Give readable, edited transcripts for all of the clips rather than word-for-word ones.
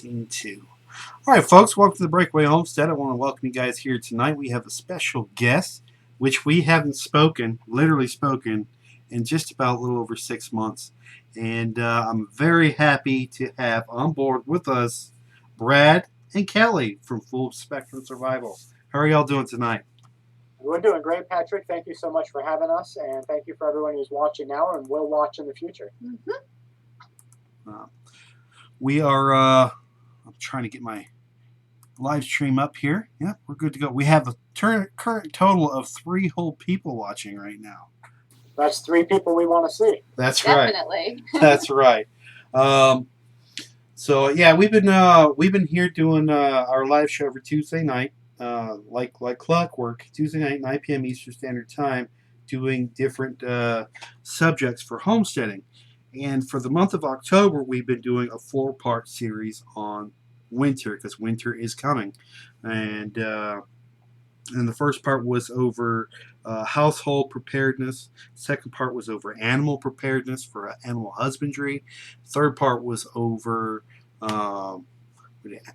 Scene 2. All right, folks, welcome to the Breakaway Homestead. I want to welcome you guys here tonight. We have a special guest, which we haven't literally spoken, in just about a little over 6 months. And I'm very happy to have on board with us Brad and Kelly from Full Spectrum Survival. How are y'all doing tonight? We're doing great, Patrick. Thank you so much for having us, and thank you for everyone who's watching now and will watch in the future. We are, I'm trying to get my live stream up here. Yeah, we're good to go. We have a current total of 3 whole people watching right now. That's 3 people we want to see. That's Definitely. right. That's right. So yeah, we've been here doing our live show every Tuesday night, like clockwork. Tuesday night, 9 p.m. Eastern Standard Time, doing different subjects for homesteading. And for the month of October, we've been doing a 4-part series on winter, because winter is coming. And the first part was over household preparedness. Second part was over animal preparedness for animal husbandry. Third part was over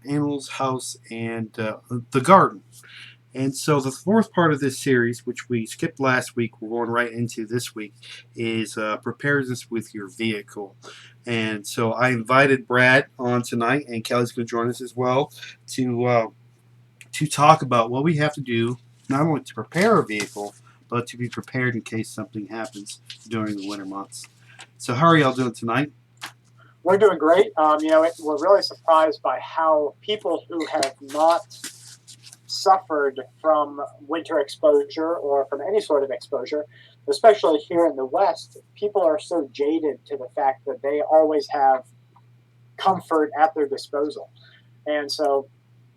animals, house, and the garden. And so the fourth part of this series, which we skipped last week, we're going right into this week, is preparedness with your vehicle. And so I invited Brad on tonight, and Kelly's going to join us as well, to talk about what we have to do, not only to prepare a vehicle, but to be prepared in case something happens during the winter months. So how are y'all doing tonight? We're doing great. We're really surprised by how people who have not suffered from winter exposure or from any sort of exposure, especially here in the West, people are so jaded to the fact that they always have comfort at their disposal. And so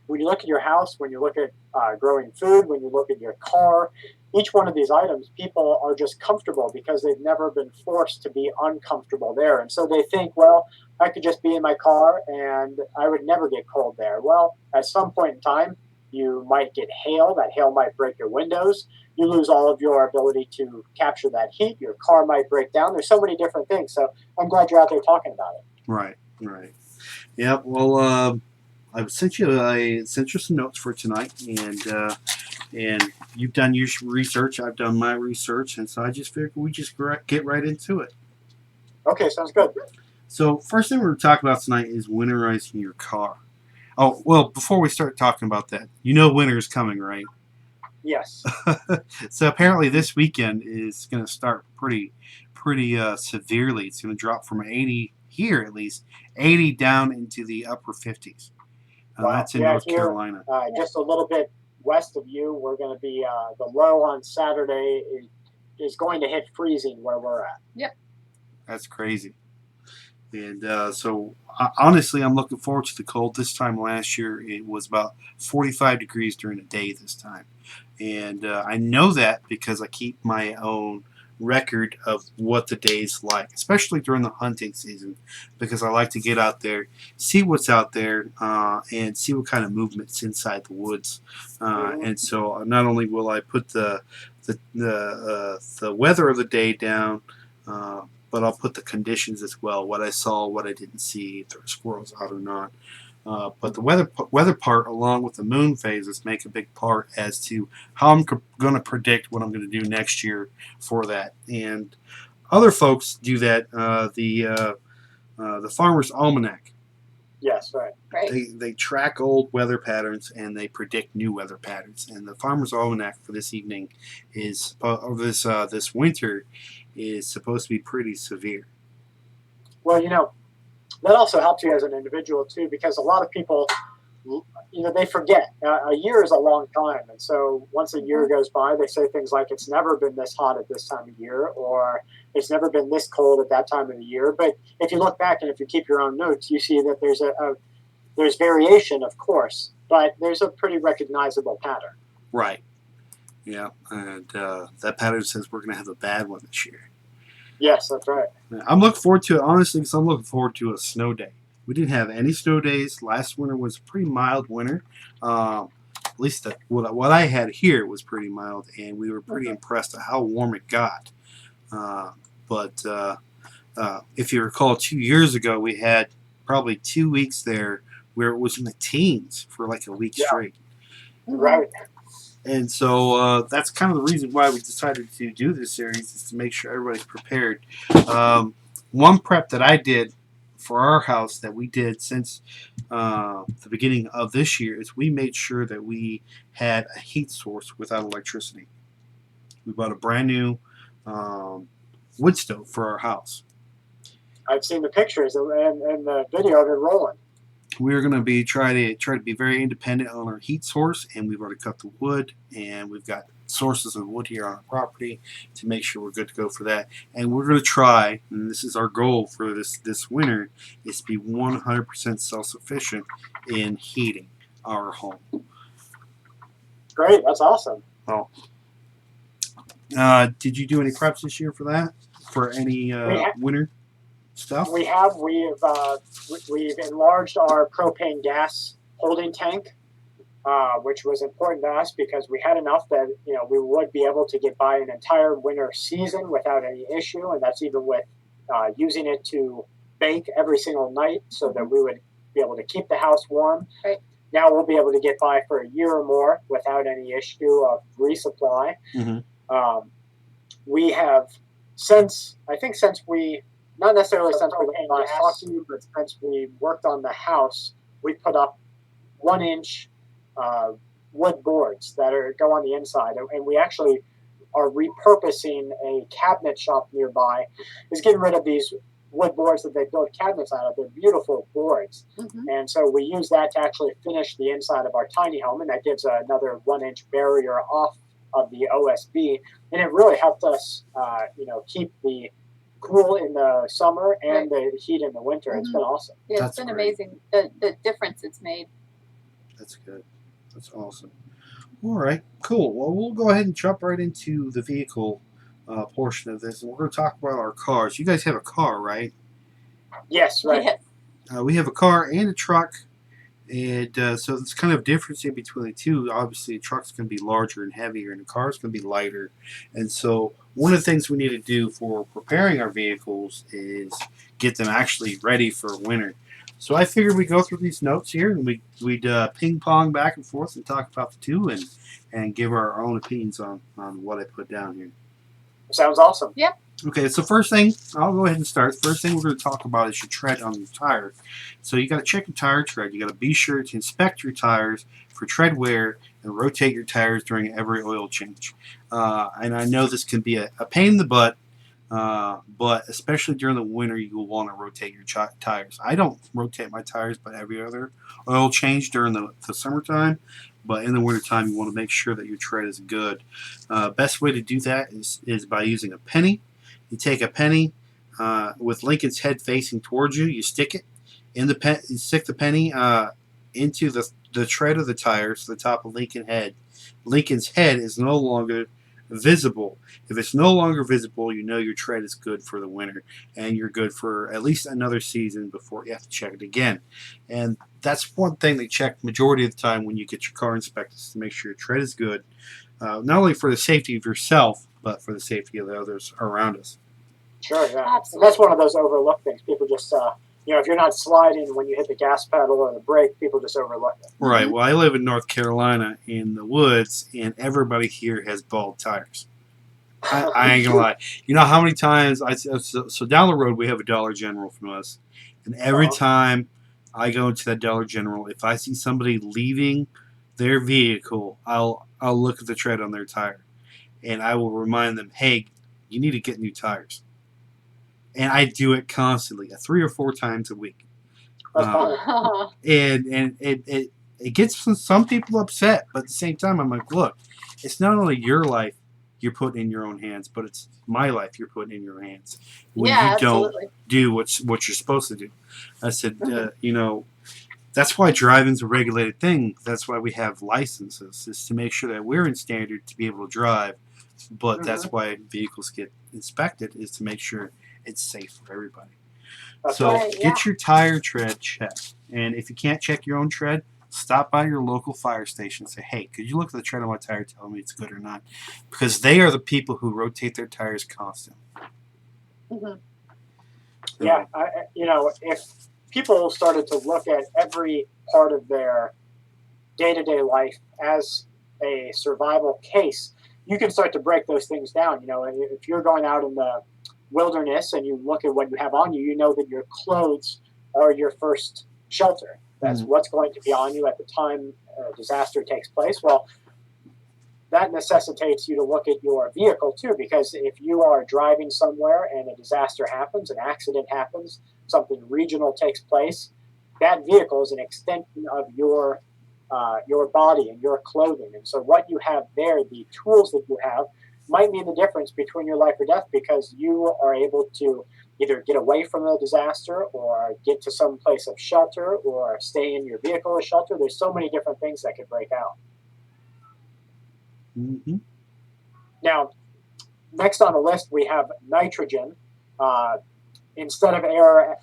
when you look at your house, when you look at growing food, when you look at your car, each one of these items, people are just comfortable because they've never been forced to be uncomfortable there. And so they think, well, I could just be in my car and I would never get cold there. Well, at some point in time, you might get hail. That hail might break your windows. You lose all of your ability to capture that heat. Your car might break down. There's so many different things. So I'm glad you're out there talking about it. Right. Yeah, well, I sent you some notes for tonight, and you've done your research. I've done my research, and so I just figured we just get right into it. Okay, sounds good. So first thing we're going to talk about tonight is winterizing your car. Oh, well, before we start talking about that, winter is coming, right? Yes. So apparently this weekend is going to start pretty severely. It's going to drop from 80 here, at least 80 down into the upper 50s. Wow. That's in North Carolina. Just a little bit west of you, we're going to be the low on Saturday is going to hit freezing where we're at. Yep. That's crazy. And so honestly, I'm looking forward to the cold. This time last year, it was about 45 degrees during the day this time. And I know that because I keep my own record of what the day's like, especially during the hunting season, because I like to get out there, see what's out there, and see what kind of movement's inside the woods. And so not only will I put the weather of the day down, but I'll put the conditions as well, what I saw, what I didn't see, if there were squirrels out or not. But the weather part, along with the moon phases, make a big part as to how I'm going to predict what I'm going to do next year for that. And other folks do that. The Farmer's Almanac. Yes, right. They track old weather patterns and they predict new weather patterns. And the Farmer's Almanac for this evening this winter is supposed to be pretty severe. Well, that also helps you as an individual too, because a lot of people, they forget. A year is a long time, and so once a year goes by, they say things like it's never been this hot at this time of year, or it's never been this cold at that time of the year. But if you look back and if you keep your own notes, you see that there's variation, of course, but there's a pretty recognizable pattern. Right. Yeah, and that pattern says we're going to have a bad one this year. Yes, that's right. I'm looking forward to it, honestly, because I'm looking forward to a snow day. We didn't have any snow days. Last winter was a pretty mild winter. At least what I had here was pretty mild, and we were pretty impressed at how warm it got. But if you recall, 2 years ago, we had probably 2 weeks there where it was in the teens for like a week Yeah. straight. Right. And so that's kind of the reason why we decided to do this series, is to make sure everybody's prepared. One prep that I did for our house that we did since the beginning of this year is we made sure that we had a heat source without electricity. We bought a brand new wood stove for our house. I've seen the pictures and the video of it rolling. We're going to be try to be very independent on our heat source, and we've already cut the wood, and we've got sources of wood here on our property to make sure we're good to go for that. And we're going to try, and this is our goal for this winter, is to be 100% self-sufficient in heating our home. Great, that's awesome. Did you do any preps this year for that? For any winter stuff? We've enlarged our propane gas holding tank, which was important to us because we had enough that we would be able to get by an entire winter season without any issue, and that's even with using it to bake every single night, so that we would be able to keep the house warm. Right. Now we'll be able to get by for a year or more without any issue of resupply. Mm-hmm. We have since we not necessarily since we last talked to you, but since we worked on the house, we put up 1-inch wood boards that go on the inside, and we actually are repurposing a cabinet shop nearby. Is getting rid of these wood boards that they build cabinets out of. They're beautiful boards, and so we use that to actually finish the inside of our tiny home, and that gives another 1-inch barrier off of the OSB, and it really helped us, keep the cool in the summer and the heat in the winter. It's been awesome. Yeah, That's it's been great. amazing the difference it's made. That's good. That's awesome. All right, cool. Well, we'll go ahead and jump right into the vehicle portion of this, and we're going to talk about our cars. You guys have a car, right? Yes, right. Yes. We have a car and a truck, and so it's kind of difference in between the two. Obviously, the truck's going to be larger and heavier, and the car's going to be lighter. And so one of the things we need to do for preparing our vehicles is get them actually ready for winter. So I figured we'd go through these notes here, and we'd ping pong back and forth and talk about the two, and give our own opinions on what I put down here. Sounds awesome. Okay, so first thing, I'll go ahead and start. First thing we're going to talk about is your tread on your tire. So you got to check your tire tread. You got to be sure to inspect your tires for tread wear and rotate your tires during every oil change. And I know this can be a pain in the butt, but especially during the winter, you will want to rotate your tires. I don't rotate my tires but every other oil change during the summertime. But in the wintertime, you want to make sure that your tread is good. Best way to do that is by using a penny. You take a penny with Lincoln's head facing towards you. You stick it in the you stick the penny into the tread of the tire, so the top of Lincoln's head. Lincoln's head is no longer visible. If it's no longer visible, you know your tread is good for the winter, and you're good for at least another season before you have to check it again. And that's one thing they check majority of the time when you get your car inspected, to make sure your tread is good, not only for the safety of yourself, but for the safety of the others around us. Sure, yeah. Absolutely. That's one of those overlooked things. People just, if you're not sliding when you hit the gas pedal or the brake, people just overlook it. Right. Well, I live in North Carolina in the woods, and everybody here has bald tires. I ain't gonna lie. You know how many times so down the road we have a Dollar General from us, and every time I go into that Dollar General, if I see somebody leaving their vehicle, I'll look at the tread on their tire, and I will remind them, hey, you need to get new tires. And I do it constantly, 3 or 4 times a week. That's fine. And it gets some people upset, but at the same time, I'm like, look, it's not only your life you're putting in your own hands, but it's my life you're putting in your hands when Yeah, you absolutely. don't do what you're supposed to do. I said, that's why driving's a regulated thing. That's why we have licenses, is to make sure that we're in standard to be able to drive. But that's why vehicles get inspected, is to make sure it's safe for everybody. That's So right, get your tire tread checked. And if you can't check your own tread, stop by your local fire station and say, hey, could you look at the tread on my tire, tell me it's good or not? Because they are the people who rotate their tires constantly. Mhm. Yeah, if people started to look at every part of their day-to-day life as a survival case. You can start to break those things down. If you're going out in the wilderness and you look at what you have on you, you know that your clothes are your first shelter. That's what's going to be on you at the time a disaster takes place. Well, that necessitates you to look at your vehicle too, because if you are driving somewhere and a disaster happens, an accident happens, something regional takes place, that vehicle is an extension of your body and your clothing. And so what you have there, the tools that you have, might mean the difference between your life or death, because you are able to either get away from the disaster or get to some place of shelter or stay in your vehicle as shelter. There's so many different things that could break out. Mm-hmm. Now, next on the list, we have nitrogen instead of air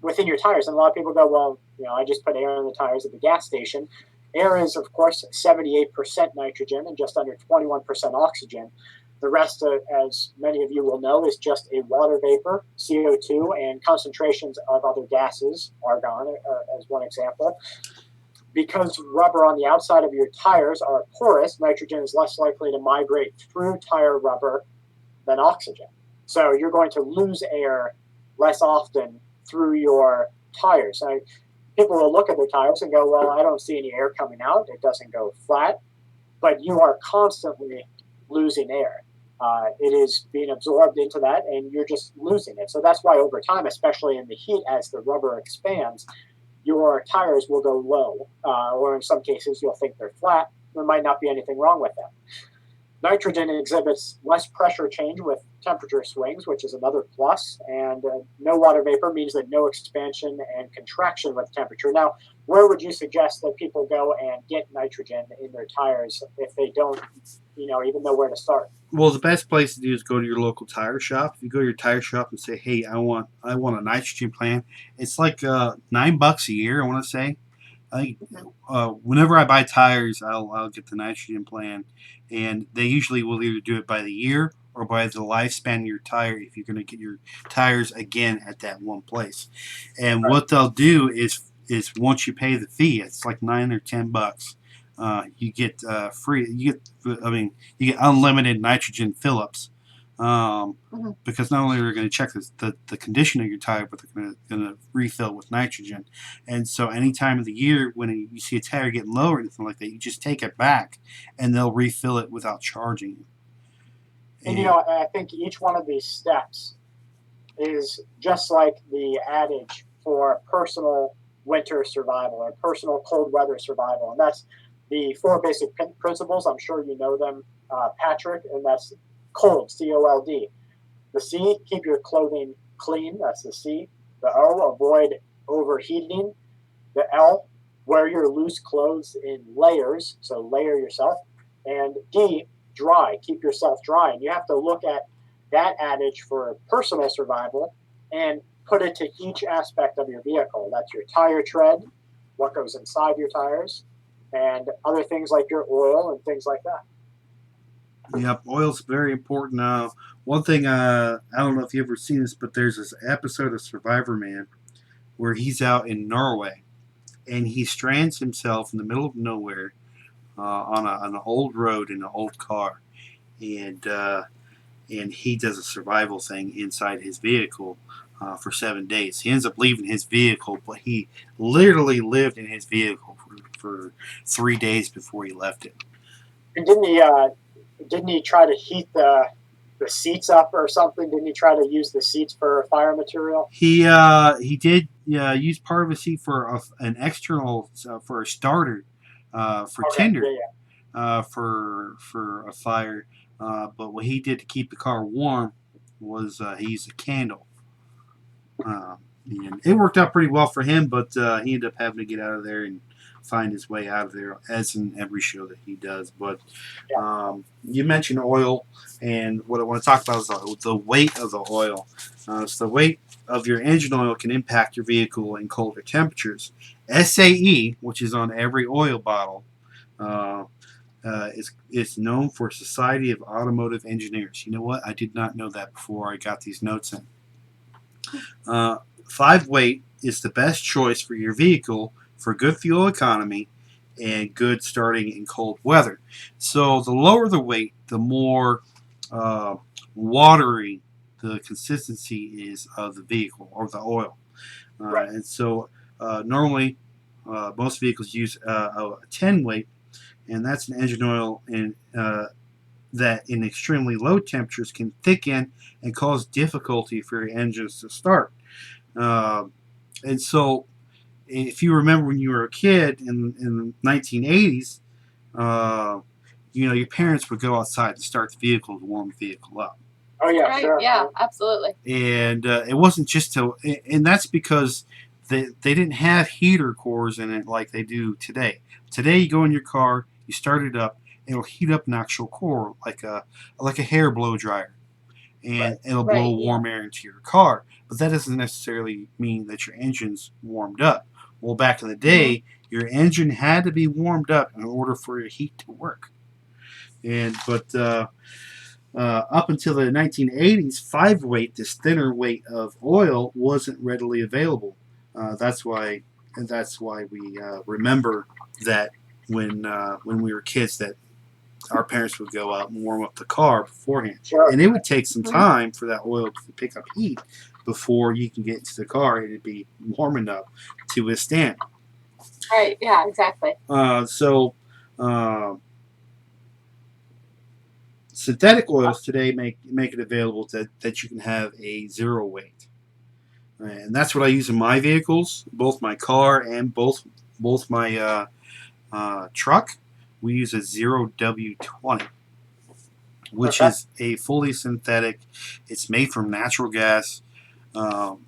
within your tires. And a lot of people go, well, I just put air in the tires at the gas station. Air is, of course, 78% nitrogen and just under 21% oxygen. The rest, as many of you will know, is just a water vapor, CO2, and concentrations of other gases, argon as one example. Because rubber on the outside of your tires are porous, nitrogen is less likely to migrate through tire rubber than oxygen. So you're going to lose air less often through your tires. Now, people will look at their tires and go, well, I don't see any air coming out. It doesn't go flat. But you are constantly losing air. It is being absorbed into that, and you're just losing it. So that's why over time, especially in the heat, as the rubber expands, your tires will go low, or in some cases, you'll think they're flat. There might not be anything wrong with them. Nitrogen exhibits less pressure change with temperature swings, which is another plus. And no water vapor means that no expansion and contraction with temperature. Now, where would you suggest that people go and get nitrogen in their tires if they don't, even know where to start? Well, the best place to do is go to your local tire shop. If you go to your tire shop and say, "Hey, I want a nitrogen plan," it's like $9 a year. I want to say. Whenever I buy tires, I'll get the nitrogen plan, and they usually will either do it by the year or by the lifespan of your tire if you're going to get your tires again at that one place. And what they'll do is once you pay the fee, it's like $9 or $10. You get free. You get unlimited nitrogen fill-ups. Because not only are they going to check the condition of your tire, but they're going to refill with nitrogen. And so any time of the year when you see a tire getting low or anything like that, you just take it back and they'll refill it without charging you. And I think each one of these steps is just like the adage for personal winter survival or personal cold weather survival. And that's the 4 basic principles. I'm sure you know them, Patrick, and that's cold, C-O-L-D. The C, keep your clothing clean. That's the C. The O, avoid overheating. The L, wear your loose clothes in layers, so layer yourself. And D, dry, keep yourself dry. And you have to look at that adage for personal survival and put it to each aspect of your vehicle. That's your tire tread, what goes inside your tires, and other things like your oil and things like that. Yep, oil's very important. One thing, I don't know if you've ever seen this, but there's this episode of Survivor Man where he's out in Norway and he strands himself in the middle of nowhere on an old road in an old car, and he does a survival thing inside his vehicle for 7 days. He ends up leaving his vehicle, but he literally lived in his vehicle for 3 days before he left it. And didn't he try to heat the seats up or something? Didn't he try to use the seats for fire material? He did use part of a seat for an external for a starter for tinder for a fire. But what he did to keep the car warm was he used a candle. And it worked out pretty well for him, but he ended up having to get out of there and find his way out of there, as in every show that he does. But you mentioned oil, and what I want to talk about is the weight of the oil. So the weight of your engine oil can impact your vehicle in colder temperatures. SAE, which is on every oil bottle, is known for Society of Automotive Engineers. You know what? I did not know that before I got these notes in. 5 weight is the best choice for your vehicle for good fuel economy and good starting in cold weather. So the lower the weight, the more uh, watery the consistency is of the vehicle or the oil. Right. And so normally most vehicles use a 10 weight, and that's an engine oil that in extremely low temperatures can thicken and cause difficulty for your engines to start. Uh, and so if you remember when you were a kid in the 1980s, uh, your parents would go outside to start the vehicle to warm the vehicle up. Oh yeah, Right, sure. yeah, absolutely. And it wasn't just and that's because they didn't have heater cores in it like they do today. Today, you go in your car, you start it up, it'll heat up an actual core like a hair blow dryer, and it'll blow Right, yeah. warm air into your car. But that doesn't necessarily mean that your engine's warmed up. Well, back in the day, your engine had to be warmed up in order for your heat to work. But up until the 1980s, 5 weight, this thinner weight of oil, wasn't readily available. That's why we remember that when we were kids, that our parents would go out and warm up the car beforehand, Sure. and it would take some Mhm. time for that oil to pick up heat before you can get into the car and it'd be warm enough to withstand. Right, yeah, exactly. So. Synthetic oils today make it available that you can have a 0 weight, and that's what I use in my vehicles, both my car and both my truck. We use a 0W20, which Okay. is a fully synthetic. It's made from natural gas, um,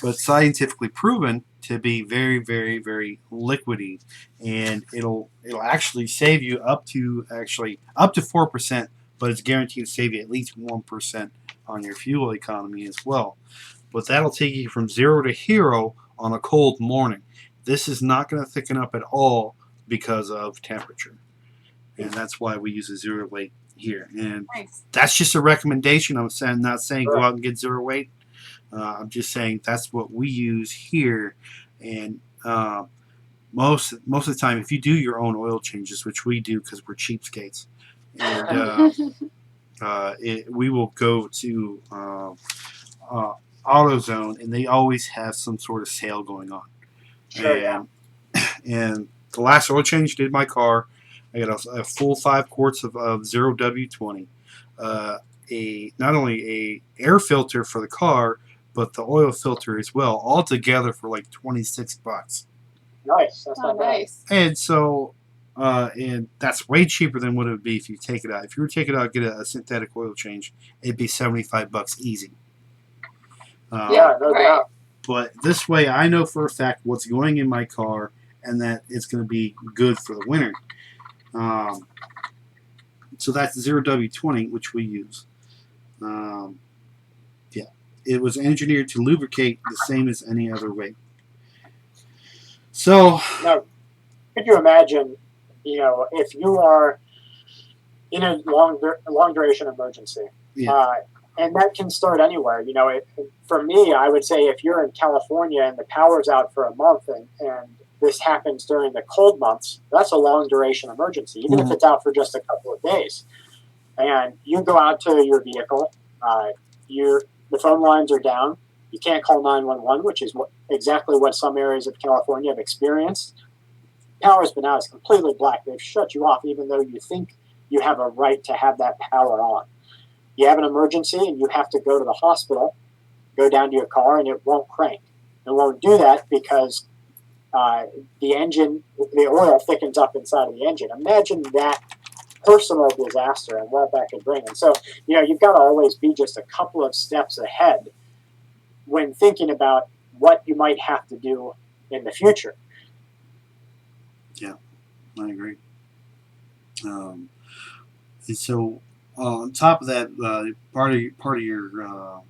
but scientifically proven to be very, very, very liquidy, and it'll actually save you up to 4%, but it's guaranteed to save you at least 1% on your fuel economy as well. But that'll take you from 0 to hero on a cold morning. This is not going to thicken up at all because of temperature, and that's why we use a 0 weight here. And Nice. that's just a recommendation. I'm not saying go Sure. out and get 0 weight. I'm just saying that's what we use here, and most of the time, if you do your own oil changes, which we do because we're cheapskates, and we will go to AutoZone, and they always have some sort of sale going on. Sure. Yeah. And the last oil change did my car, I got a full 5 quarts of 0W20, not only a air filter for the car, but the oil filter as well, all together for like $26. Nice. That's Oh, not bad. nice. And so, and that's way cheaper than what it would be if you take it out. If you were to take it out and get a synthetic oil change, it'd be $75 easy. Yeah, no Right. doubt. But this way, I know for a fact what's going in my car and that it's going to be good for the winter. So that's 0W20, which we use. Yeah, it was engineered to lubricate the same as any other weight. So, Now, could you imagine, if you are in a long duration emergency, yeah, and that can start anywhere. For me, I would say if you're in California and the power's out for a month and this happens during the cold months, that's a long duration emergency, even if it's out for just a couple of days. And you go out to your vehicle, the phone lines are down. You can't call 911, which is exactly what some areas of California have experienced. Power's been out. It's completely black. They've shut you off, even though you think you have a right to have that power on. You have an emergency and you have to go to the hospital, go down to your car, and it won't crank. It won't do that because the oil thickens up inside of the engine. Imagine that personal disaster and what that could bring. And so, you've got to always be just a couple of steps ahead when thinking about what you might have to do in the future. Yeah, I agree. And so, on top of that, part of your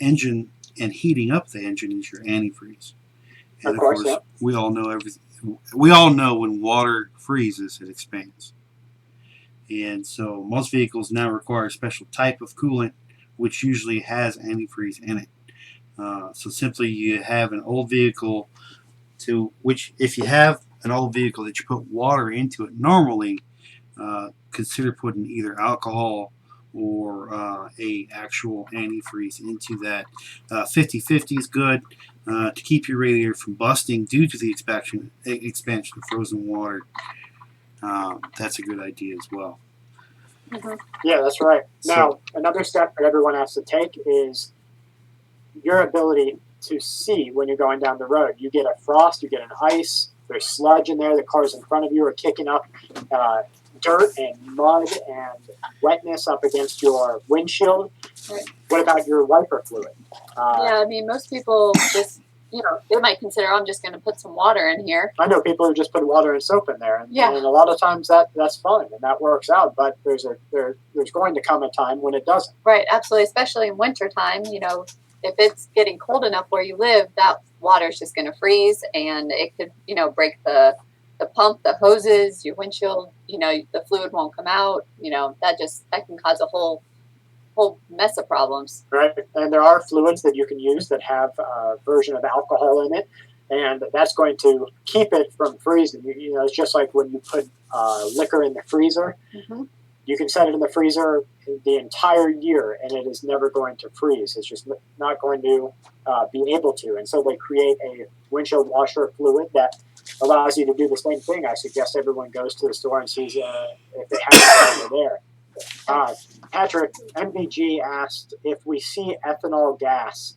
engine and heating up the engine is your antifreeze. And Of course, yeah. we all know everything. We all know when water freezes, it expands. And so most vehicles now require a special type of coolant, which usually has antifreeze in it. So simply you have an old vehicle to which, if you have an old vehicle that you put water into it normally, consider putting either alcohol or a actual antifreeze into that. 50-50 is good to keep your radiator from busting due to the expansion of frozen water. That's a good idea as well. Hmm. Yeah, that's right. So- Now, another step that everyone has to take is your ability to see when you're going down the road. You get a frost, you get an ice, there's sludge in there, the cars in front of you are kicking up dirt and mud and wetness up against your windshield. Right. What about your wiper fluid? Yeah, I mean, most people just, they might consider, I'm just going to put some water in here. I know people who just put water and soap in there, and, Yeah. and a lot of times that's fine and that works out. But there's going to come a time when it doesn't. Right, absolutely, especially in wintertime. If it's getting cold enough where you live, that water's just going to freeze, and it could, break the pump, the hoses, your windshield. The fluid won't come out. That can cause a whole mess of problems. Right, and there are fluids that you can use that have a version of alcohol in it, and that's going to keep it from freezing. It's just like when you put liquor in the freezer. Mm-hmm. You can set it in the freezer the entire year, and it is never going to freeze. It's just not going to be able to. And so they create a windshield washer fluid that allows you to do the same thing. I suggest everyone goes to the store and sees if they have it over there. Patrick, MVG asked if we see ethanol gas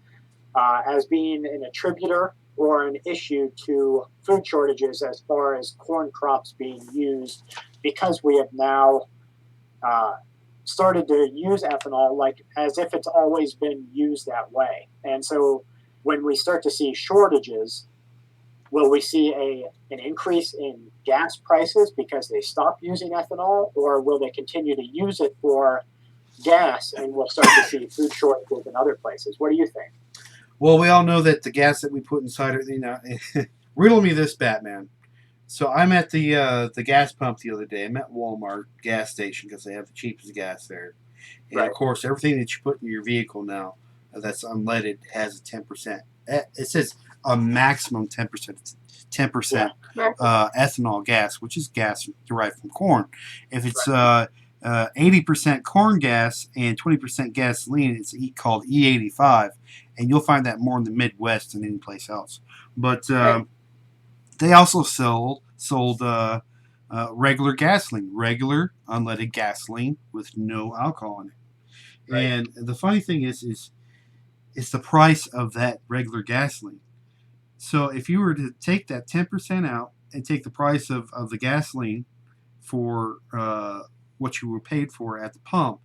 as being an attributor or an issue to food shortages as far as corn crops being used, because we have now started to use ethanol like as if it's always been used that way. And so when we start to see shortages, will we see an increase in gas prices because they stop using ethanol, or will they continue to use it for gas and we'll start to see food shortages in other places? What do you think? Well, we all know that the gas that we put inside it, riddle me this, Batman. So I'm at the gas pump the other day. I'm at Walmart gas station because they have the cheapest gas there. And Right. of course, everything that you put in your vehicle now that's unleaded has a 10%. It says a maximum 10%. 10% Yeah. ethanol gas, which is gas derived from corn. If it's 80% corn gas and 20% gasoline, it's called E85, and you'll find that more in the Midwest than any place else. But Right. they also sold regular gasoline, regular unleaded gasoline with no alcohol in it. Right. And the funny thing is it's the price of that regular gasoline. So if you were to take that 10% out and take the price of the gasoline for what you were paid for at the pump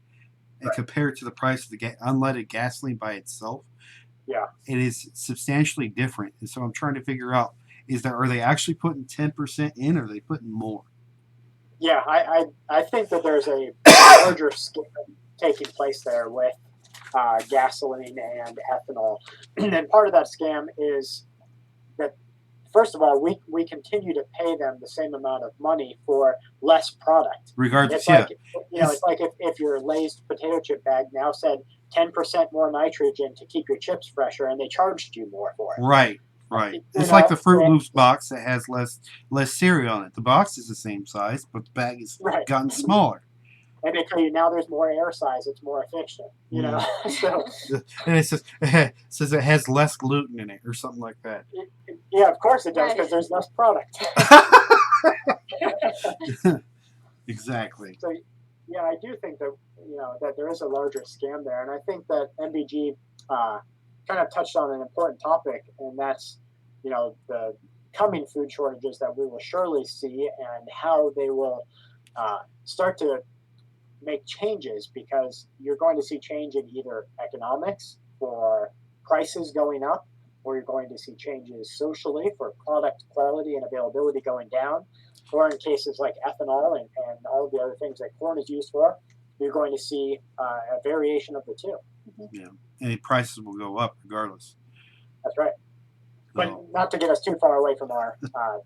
and Right. compare it to the price of the unleaded gasoline by itself, Yeah. it is substantially different. And so I'm trying to figure out, are they actually putting 10% in, or are they putting more? Yeah, I think that there's a larger scale taking place there with gasoline and ethanol. And part of that scam is that, first of all, we continue to pay them the same amount of money for less product. Regardless, It's yeah. like, it's like if your Lay's potato chip bag now said 10% more nitrogen to keep your chips fresher, and they charged you more for it. Right. It's like the Fruit Loops box that has less cereal on it. The box is the same size, but the bag has Right. gotten smaller. And they tell you now there's more air size, it's more efficient. So And it says it has less gluten in it or something like that. yeah, of course it does, because there's less product. Exactly. So yeah, I do think that that there is a larger scam there, and I think that MBG kind of touched on an important topic, and that's the coming food shortages that we will surely see, and how they will start to make changes, because you're going to see change in either economics for prices going up, or you're going to see changes socially for product quality and availability going down, or in cases like ethanol and all of the other things that corn is used for, you're going to see a variation of the two. Yeah. And prices will go up regardless. That's right. But So, not to get us too far away from our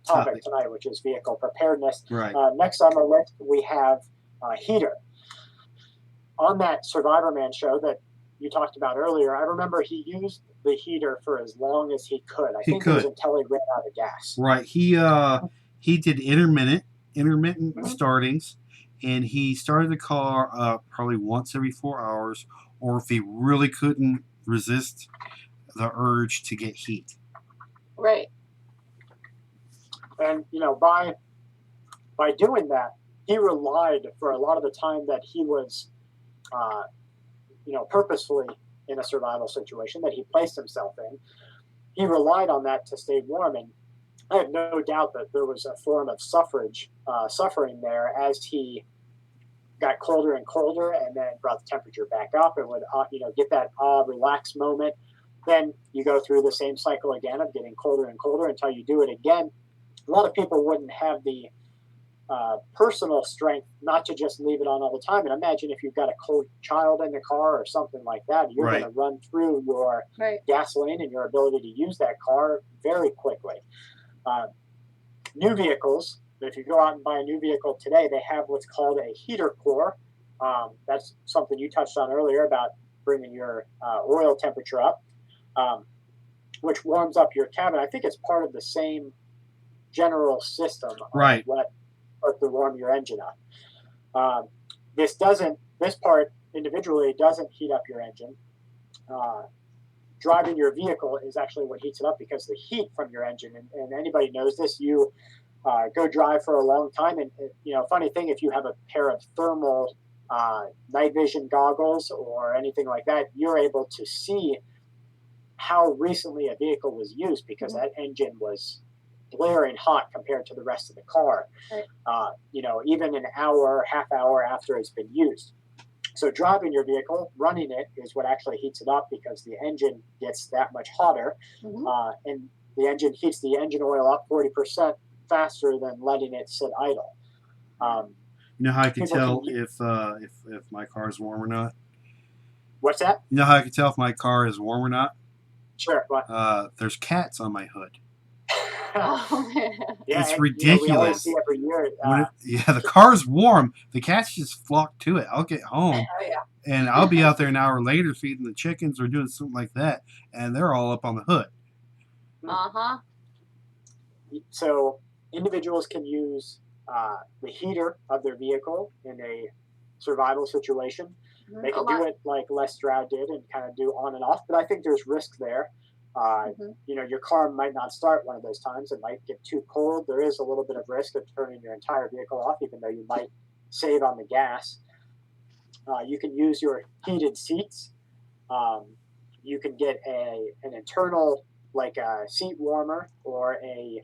topic tonight, which is vehicle preparedness. right. Next on the list, we have Heater. On that Survivor Man show that you talked about earlier, I remember he used the heater for as long as he could. I He think it was could. until he ran out of gas. Right. He did intermittent Mhm. startings, and he started the car probably once every 4 hours, or if he really couldn't resist the urge to get heat. Right. And by doing that, he relied for a lot of the time that he was, uh, purposefully in a survival situation that he placed himself in. He relied on that to stay warm, and I have no doubt that there was a form of suffering there as he got colder and colder, and then brought the temperature back up, and would get that relaxed moment. Then you go through the same cycle again of getting colder and colder until you do it again. A lot of people wouldn't have the personal strength not to just leave it on all the time. And imagine if you've got a cold child in the car or something like that, you're Right. going to run through your Right. gasoline and your ability to use that car very quickly. New vehicles, if you go out and buy a new vehicle today, they have what's called a heater core. That's something you touched on earlier about bringing your oil temperature up, which warms up your cabin. I think it's part of the same general system of Right. what to warm your engine up. This part individually doesn't heat up your engine. Driving your vehicle is actually what heats it up, because the heat from your engine, and anybody knows this, you go drive for a long time, and funny thing, if you have a pair of thermal night vision goggles or anything like that, you're able to see how recently a vehicle was used, because that engine was blaring hot compared to the rest of the car. Right. Even an hour, half hour after it's been used. So driving your vehicle, running it, is what actually heats it up, because the engine gets that much hotter, and the engine heats the engine oil up 40% faster than letting it sit idle. You know how I can People tell can- if my car is warm or not? What's that? You know how I can tell if my car is warm or not? Sure. What? There's cats on my hood. Oh, Yeah, It's and, ridiculous. we always see every year. The car's warm, the cats just flock to it. I'll get home, oh yeah. and I'll be out there an hour later feeding the chickens or doing something like that, and they're all up on the hood. Uh-huh. So individuals can use the heater of their vehicle in a survival situation. They can do it like Les Stroud did and kind of do on and off, but I think there's risk there. Your car might not start one of those times. It might get too cold. There is a little bit of risk of turning your entire vehicle off, even though you might save on the gas. You can use your heated seats. You can get an internal, like a seat warmer, or a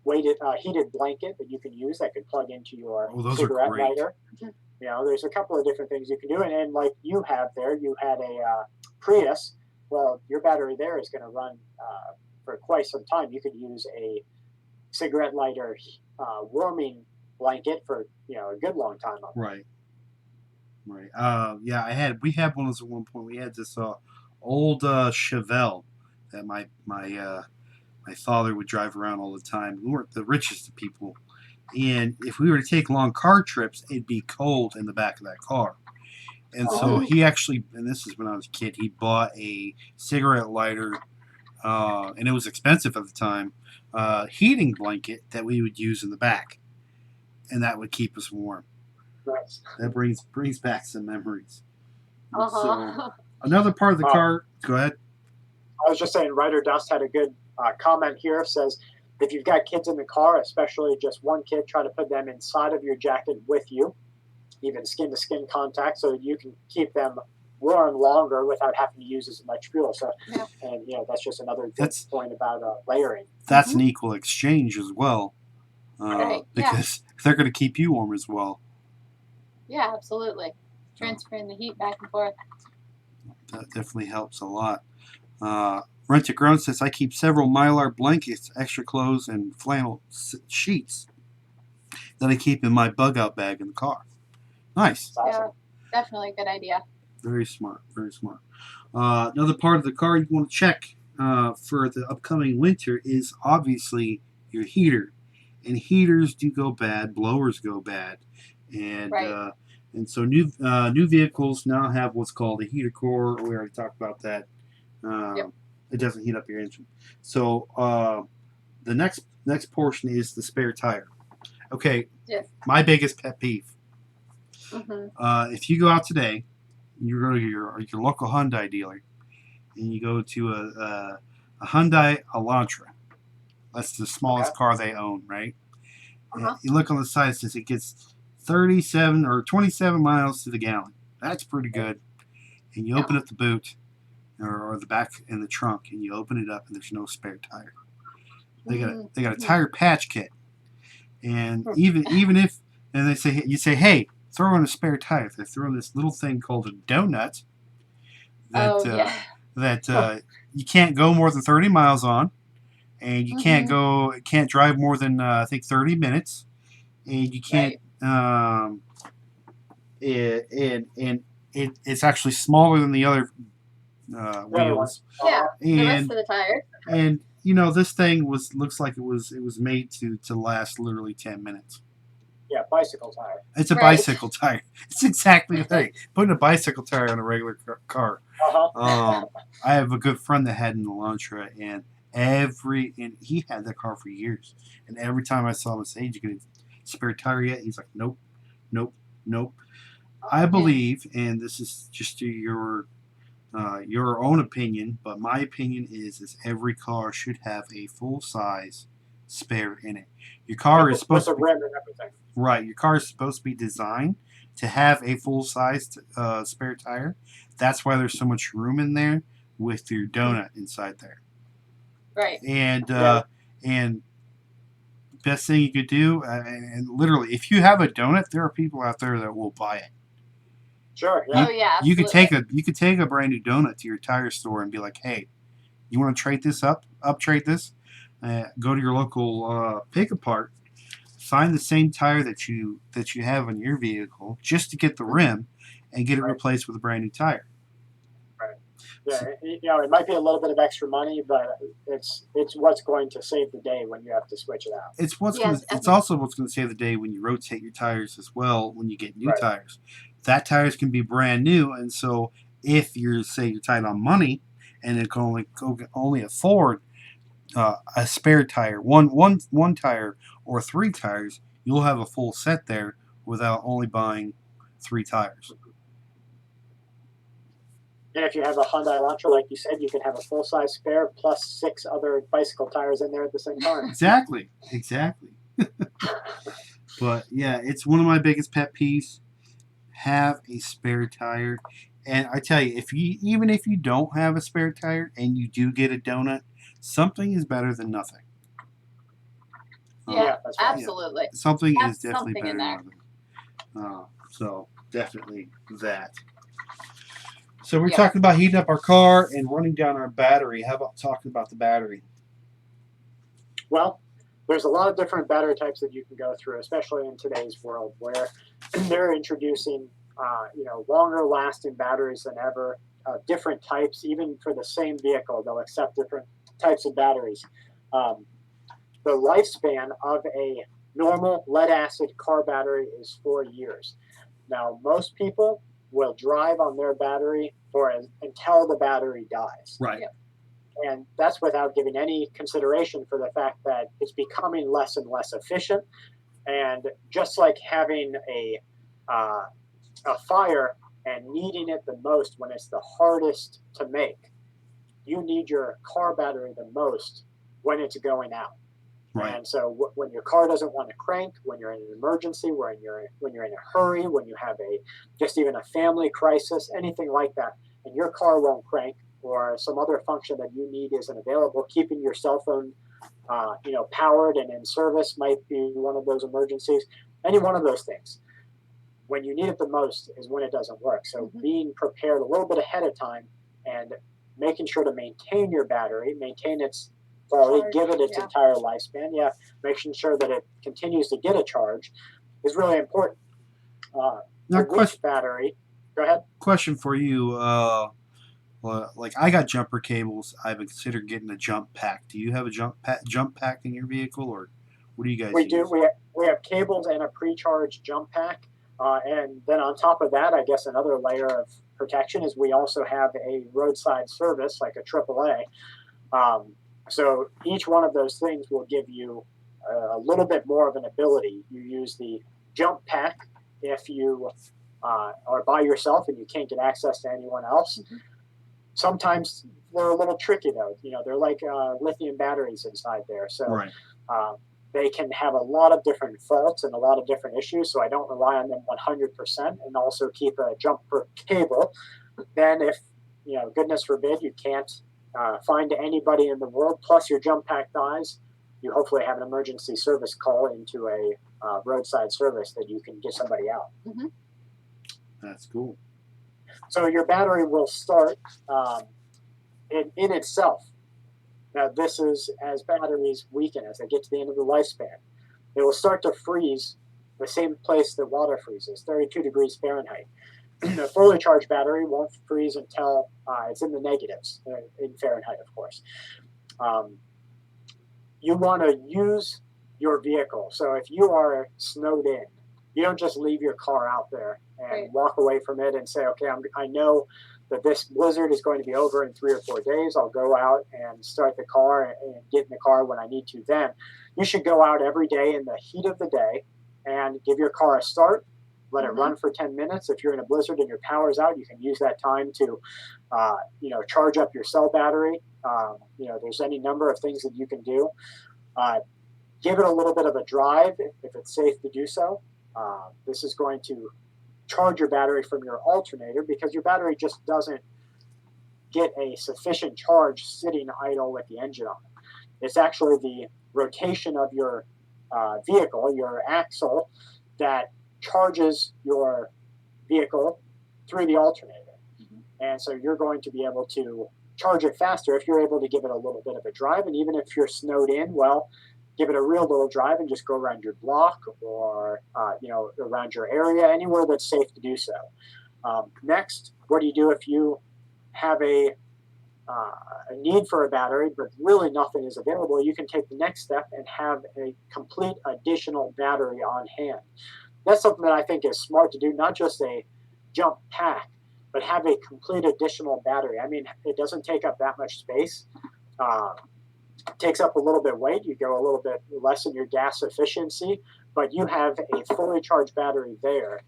weighted heated blanket that you can use that could plug into your Oh, those are cigarette great. lighter. There's a couple of different things you can do, and like you have there, you had a Prius. Well, your battery there is going to run for quite some time. You could use a cigarette lighter warming blanket for a good long time. Right. Yeah, we had one of those at one point. We had this old Chevelle that my father would drive around all the time. We weren't the richest of people, and if we were to take long car trips, it'd be cold in the back of that car. And so he actually, and this is when I was a kid, he bought a cigarette lighter, and it was expensive at the time, heating blanket that we would use in the back, and that would keep us warm. Nice. That brings back some memories. Uh-huh. So another part of the car. Go ahead. I was just saying, Ryder Dust had a good comment here. Says, if you've got kids in the car, especially just one kid, try to put them inside of your jacket with you, even skin to skin contact, so you can keep them warm longer without having to use as much fuel. So, Yeah. and that's just another good point about layering. That's an equal exchange as well, Right, because they're going to keep you warm as well. Yeah, absolutely. Transferring the heat back and forth. That definitely helps a lot. Rent a Grown says, I keep several Mylar blankets, extra clothes, and flannel sheets that I keep in my bug out bag in the car. Nice. Awesome. Yeah, definitely a good idea. Very smart. Very smart. Another part of the car you want to check for the upcoming winter is obviously your heater. And heaters do go bad. Blowers go bad. And Right. And so new vehicles now have what's called a heater core. We already talked about that. Yep. It doesn't heat up your engine. So the next portion is the spare tire. Okay, Yes. my biggest pet peeve. Hmm. If you go out today, you go to your local Hyundai dealer, and you go to a Hyundai Elantra. That's the smallest Okay. car they own, right? And Uh-huh. you look on the side, it says it gets 37 or 27 miles to the gallon. That's pretty good. And you open up the boot or the back in the trunk, and you open it up, and there's no spare tire. They got a tire patch kit, and even if and they say you say, hey, throw in a spare tire. They throw in this little thing called a donut that Oh yeah. that you can't go more than 30 miles on, and you can't drive more than I think 30 minutes, and you can't it's actually smaller than the other wheels. Yeah. The rest And of the tires. and this thing looks like it was made to last literally 10 minutes. Yeah, bicycle tire. It's a Right. bicycle tire. It's exactly the thing. Putting a bicycle tire on a regular car. Uh-huh. I have a good friend that had an Elantra, and he had that car for years. And every time I saw him, I said, "Hey, did you get a spare tire yet?" He's like, "Nope, nope, nope." I believe, and this is just your own opinion, but my opinion is every car should have a full size spare in it. Your car is supposed with to the rim and everything. right. Your car is supposed to be designed to have a full size spare tire. That's why there's so much room in there with your donut inside there. Right. And best thing you could do, and literally, if you have a donut, there are people out there that will buy it. Sure. Yeah. Oh yeah. You could Absolutely. take a brand new donut to your tire store and be like, hey, you want to trade this up trade this? Go to your local pick apart, find the same tire that you have on your vehicle just to get the rim, and get it Right. replaced with a brand new tire. Right. Yeah. It might be a little bit of extra money, but it's what's going to save the day when you have to switch it out. It's also what's going to save the day when you rotate your tires as well when you get new Right. tires. That tires can be brand new, and so if you're tight on money and it can only afford a spare tire, one tire or 3 tires, you'll have a full set there without only buying 3 tires. And if you have a Hyundai Elantra, like you said, you can have a full size spare plus 6 other bicycle tires in there at the same time. Exactly. But yeah, it's one of my biggest pet peeves. Have a spare tire, and I tell you, even if you don't have a spare tire and you do get a donut, something is better than nothing. Yeah. That's right. Absolutely. Something Have is definitely something better in than there. nothing. So definitely that. So we're Yeah. talking about heating up our car and running down our battery. How about talking about the battery? Well, there's a lot of different battery types that you can go through, especially in today's world where they're introducing, longer lasting batteries than ever. Different types, even for the same vehicle, they'll accept different types of batteries. Um, the lifespan of a normal lead acid car battery is 4 years. Now, most people will drive on their battery until the battery dies. Right. And that's without giving any consideration for the fact that it's becoming less and less efficient. And just like having a fire and needing it the most when it's the hardest to make, you need your car battery the most when it's going out. Right. And so when your car doesn't want to crank, when you're in an emergency, when you're in a hurry, when you have just even a family crisis, anything like that, and your car won't crank, or some other function that you need isn't available, keeping your cell phone, powered and in service might be one of those emergencies. Any one of those things. When you need it the most is when it doesn't work. So being prepared a little bit ahead of time and making sure to maintain your battery, maintain its quality, give it its entire lifespan. Yeah, making sure that it continues to get a charge is really important. Now, battery. Go ahead. Question for you. Like I got jumper cables. I've been considering getting a jump pack. Do you have a jump pack in your vehicle, or what do you guys? We use? do. We have cables and a pre-charged jump pack, and then on top of that, I guess another layer of protection is we also have a roadside service like a AAA. So each one of those things will give you a little bit more of an ability. You use the jump pack if you are by yourself and you can't get access to anyone else. Mhm. Sometimes they're a little tricky though. They're like lithium batteries inside there, so Right. uh, they can have a lot of different faults and a lot of different issues. So I don't rely on them 100%, and also keep a jumper cable. Then, if goodness forbid, you can't find anybody in the world, plus your jump pack dies, you hopefully have an emergency service call into a roadside service that you can get somebody out. Hmm. That's cool. So your battery will start in itself. Now, this is as batteries weaken, as they get to the end of the lifespan. They will start to freeze the same place that water freezes, 32 degrees Fahrenheit. A fully charged battery won't freeze until it's in the negatives, in Fahrenheit, of course. You want to use your vehicle. So if you are snowed in, you don't just leave your car out there and Right. walk away from it and say, okay, I know that this blizzard is going to be over in 3 or 4 days. I'll go out and start the car and get in the car when I need to then. You should go out every day in the heat of the day and give your car a start. Let it Mhm. run for 10 minutes. If you're in a blizzard and your power's out, you can use that time to, charge up your cell battery. There's any number of things that you can do. Uh, Give it a little bit of a drive if it's safe to do so. This is going to charge your battery from your alternator, because your battery just doesn't get a sufficient charge sitting idle with the engine on. It's actually the rotation of your vehicle, your axle, that charges your vehicle through the alternator. Mhm. And so you're going to be able to charge it faster if you're able to give it a little bit of a drive. And even if you're snowed in, well, give it a real little drive and just go around your block, or around your area, anywhere that's safe to do so. Next, what do you do if you have a need for a battery, but really nothing is available? You can take the next step and have a complete additional battery on hand. That's something that I think is smart to do, not just a jump pack, but have a complete additional battery. I mean, it doesn't take up that much space. Uh, Takes up a little bit of weight. You go a little bit less in your gas efficiency, but you have a fully charged battery there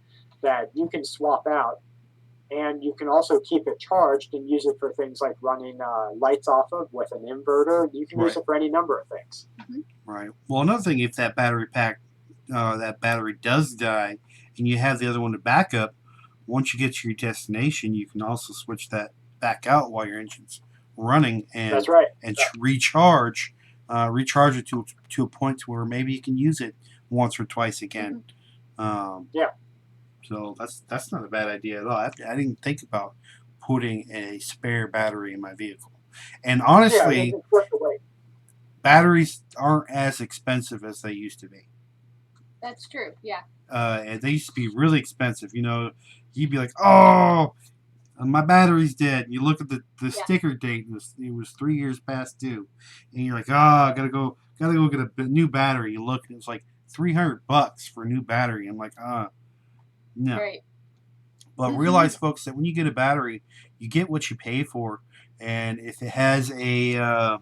that you can swap out, and you can also keep it charged and use it for things like running lights off of with an inverter. You can use Right. it for any number of things. Right. Well, another thing, if that that battery does die, and you have the other one to back up, once you get to your destination, you can also switch that back out while your engine's running, That's right. and recharge it to a point to where maybe you can use it once or twice again. Yeah. So that's not a bad idea at all. I didn't think about putting a spare battery in my vehicle. And Yeah, honestly, it's worth the wait. batteries aren't as expensive as they used to be. That's true. Yeah. And they used to be really expensive. You'd be like, "Oh, my battery's dead." You look at the Yeah. sticker date, and it was 3 years past due, and you're like, "Oh, I gotta go get a new battery." You look, and it's like $300 for a new battery. I'm like, no. Right. But realize, folks, that when you get a battery, you get what you pay for, and if it has a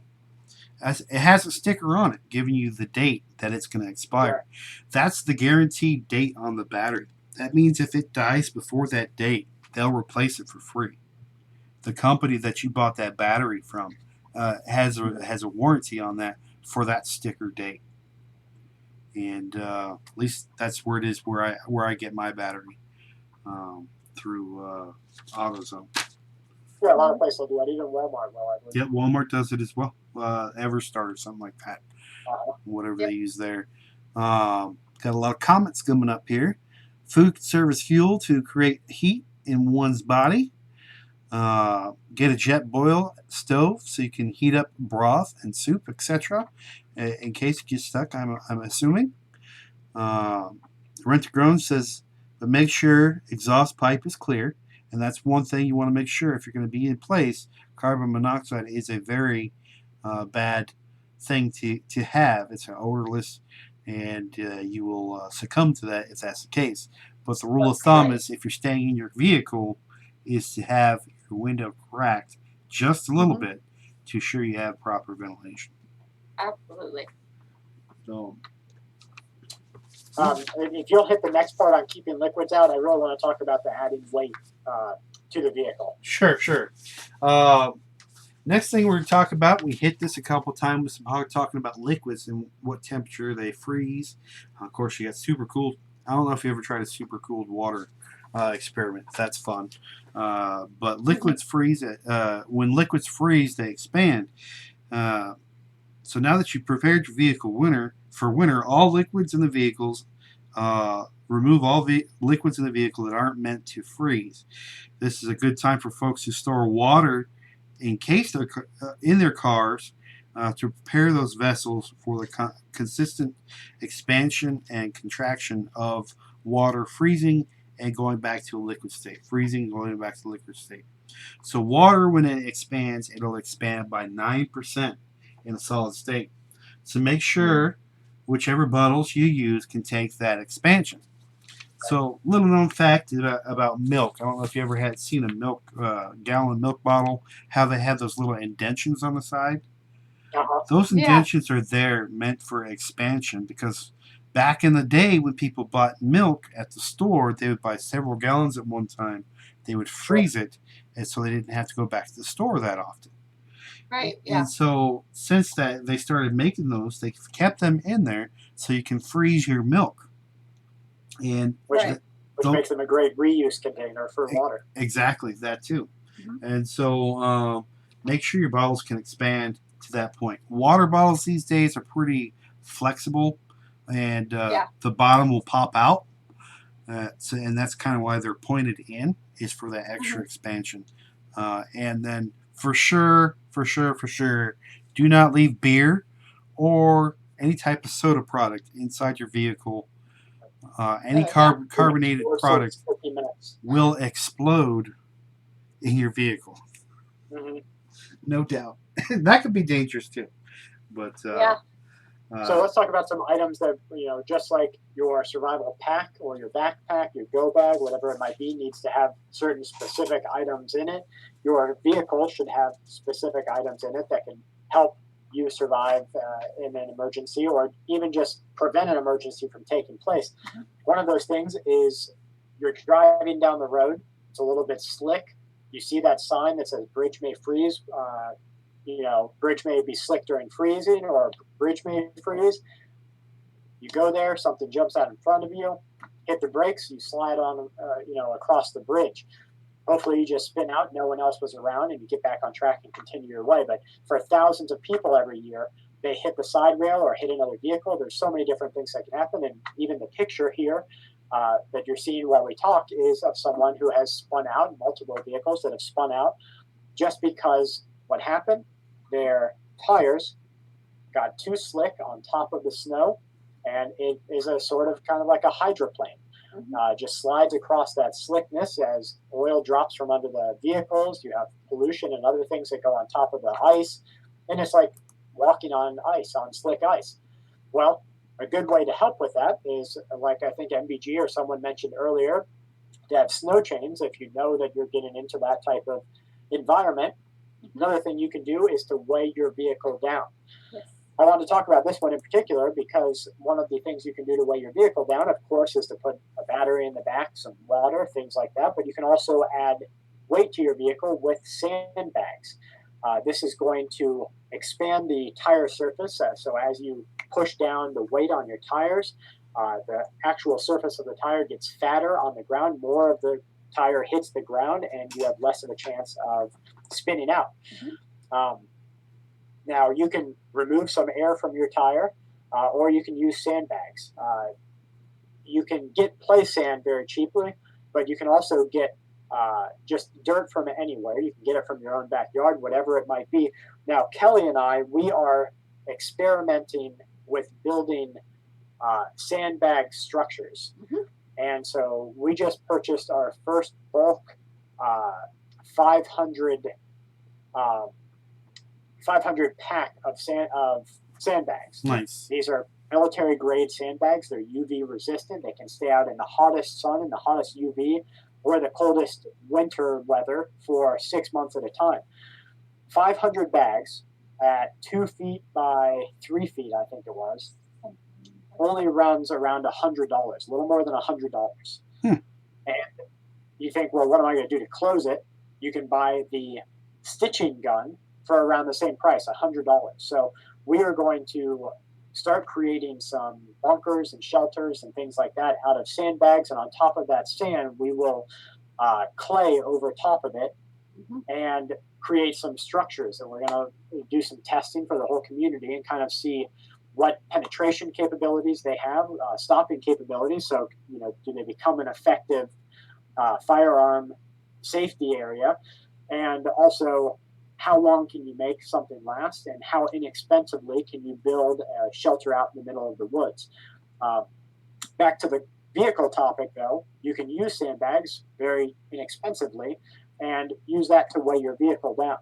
sticker on it giving you the date that it's going to expire. That's the guaranteed date on the battery. That means if it dies before that date, they'll replace it for free. The company that you bought that battery from has a warranty on that for that sticker date, and at least that's where it is where I get my battery through AutoZone. Yeah, a lot of places will do that. Even Walmart will, I believe. Yep, Walmart does it as well. Everstar or something like that. Whatever Yep. they use there. Got a lot of comments coming up here. Food service fuel to create heat in one's body. Get a jet boil stove so you can heat up broth and soup, etc. In case you get stuck, I'm assuming. Rent a Grown says, but make sure exhaust pipe is clear. And that's one thing you want to make sure if you're going to be in place. Carbon monoxide is a very bad thing to have. It's an odorless, and you will succumb to that if that's the case. But the rule of thumb is, if you're staying in your vehicle, is to have your window cracked just a little bit, to ensure you have proper ventilation. Absolutely. So, And if you'll hit the next part on keeping liquids out, I really want to talk about the adding weight to the vehicle. sure. Next thing we're going to talk about, we hit this a couple times, talking about liquids and what temperature they freeze. Of course, you got super cooled. I don't know if you ever tried a super cooled water experiment. That's fun. But liquids freeze. When liquids freeze, they expand. So now that you've prepared your vehicle for winter, all liquids in the vehicles, remove all liquids in the vehicle that aren't meant to freeze. This is a good time for folks who store water in case they're in their cars to prepare those vessels for the consistent expansion and contraction of water freezing and going back to a liquid state. Freezing and going back to the liquid state. So water, when it expands, it'll expand by 9% in a solid state. So make sure whichever bottles you use can take that expansion. So, little known fact about milk. I don't know if you ever had seen a gallon milk bottle, how they have those little indentions on the side. Those indentions are there meant for expansion because back in the day when people bought milk at the store, they would buy several gallons at one time. They would freeze it, and so they didn't have to go back to the store that often. Right. Yeah. And so since that they started making those, they kept them in there so you can freeze your milk. And which makes them a great reuse container for water. Exactly, that too. And so make sure your bottles can expand to that point. Water bottles these days are pretty flexible, and the bottom will pop out. And that's kind of why they're pointed in, is for that extra expansion. And then for sure, do not leave beer or any type of soda product inside your vehicle. Any carbonated product will explode in your vehicle. No doubt. That could be dangerous too. But so let's talk about some items that, just like your survival pack or your backpack, your go bag, whatever it might be, needs to have certain specific items in it. Your vehicle should have specific items in it that can help you survive in an emergency, or even just prevent an emergency from taking place. One of those things is you're driving down the road. It's a little bit slick. You see that sign that says bridge may freeze. Bridge may be slick during freezing, or bridge may freeze. You go there, something jumps out in front of you, hit the brakes, you slide on, across the bridge. Hopefully you just spin out, no one else was around, and you get back on track and continue your way. But for thousands of people every year, they hit the side rail or hit another vehicle. There's so many different things that can happen. And even the picture here that you're seeing while we talk is of someone who has spun out, multiple vehicles that have spun out, just because what happened, their tires got too slick on top of the snow, and it is a sort of kind of like a hydroplane. Just slides across that slickness as oil drops from under the vehicles. You have pollution and other things that go on top of the ice, and it's like walking on ice, on slick ice. Well, a good way to help with that is, like I think MBG or someone mentioned earlier, to have snow chains. If you know that you're getting into that type of environment, another thing you can do is to weigh your vehicle down. I want to talk about this one in particular because one of the things you can do to weigh your vehicle down, of course, is to put a battery in the back, some water, things like that. But you can also add weight to your vehicle with sandbags. This is going to expand the tire surface. So as you push down the weight on your tires, the actual surface of the tire gets fatter on the ground. More of the tire hits the ground, and you have less of a chance of spinning out. Now, you can remove some air from your tire, or you can use sandbags. You can get play sand very cheaply, but you can also get just dirt from anywhere. You can get it from your own backyard, whatever it might be. Now, Kelly and I, we are experimenting with building sandbag structures. And so we just purchased our first bulk 500 pack of sandbags. Nice. These are military grade sandbags. They're UV resistant. They can stay out in the hottest sun and the hottest UV or the coldest winter weather for 6 months at a time. 500 bags at 2 feet by 3 feet, I think it was, only runs around $100, a little more than $100. Hmm. And you think, well, what am I going to do to close it? You can buy the stitching gun for around the same price, $100. So we are going to start creating some bunkers and shelters and things like that out of sandbags. And on top of that sand, we will clay over top of it and create some structures. And we're going to do some testing for the whole community and kind of see what penetration capabilities they have, stopping capabilities. So, do they become an effective firearm safety area? And also, how long can you make something last, and how inexpensively can you build a shelter out in the middle of the woods? Back to the vehicle topic, though, you can use sandbags very inexpensively and use that to weigh your vehicle down.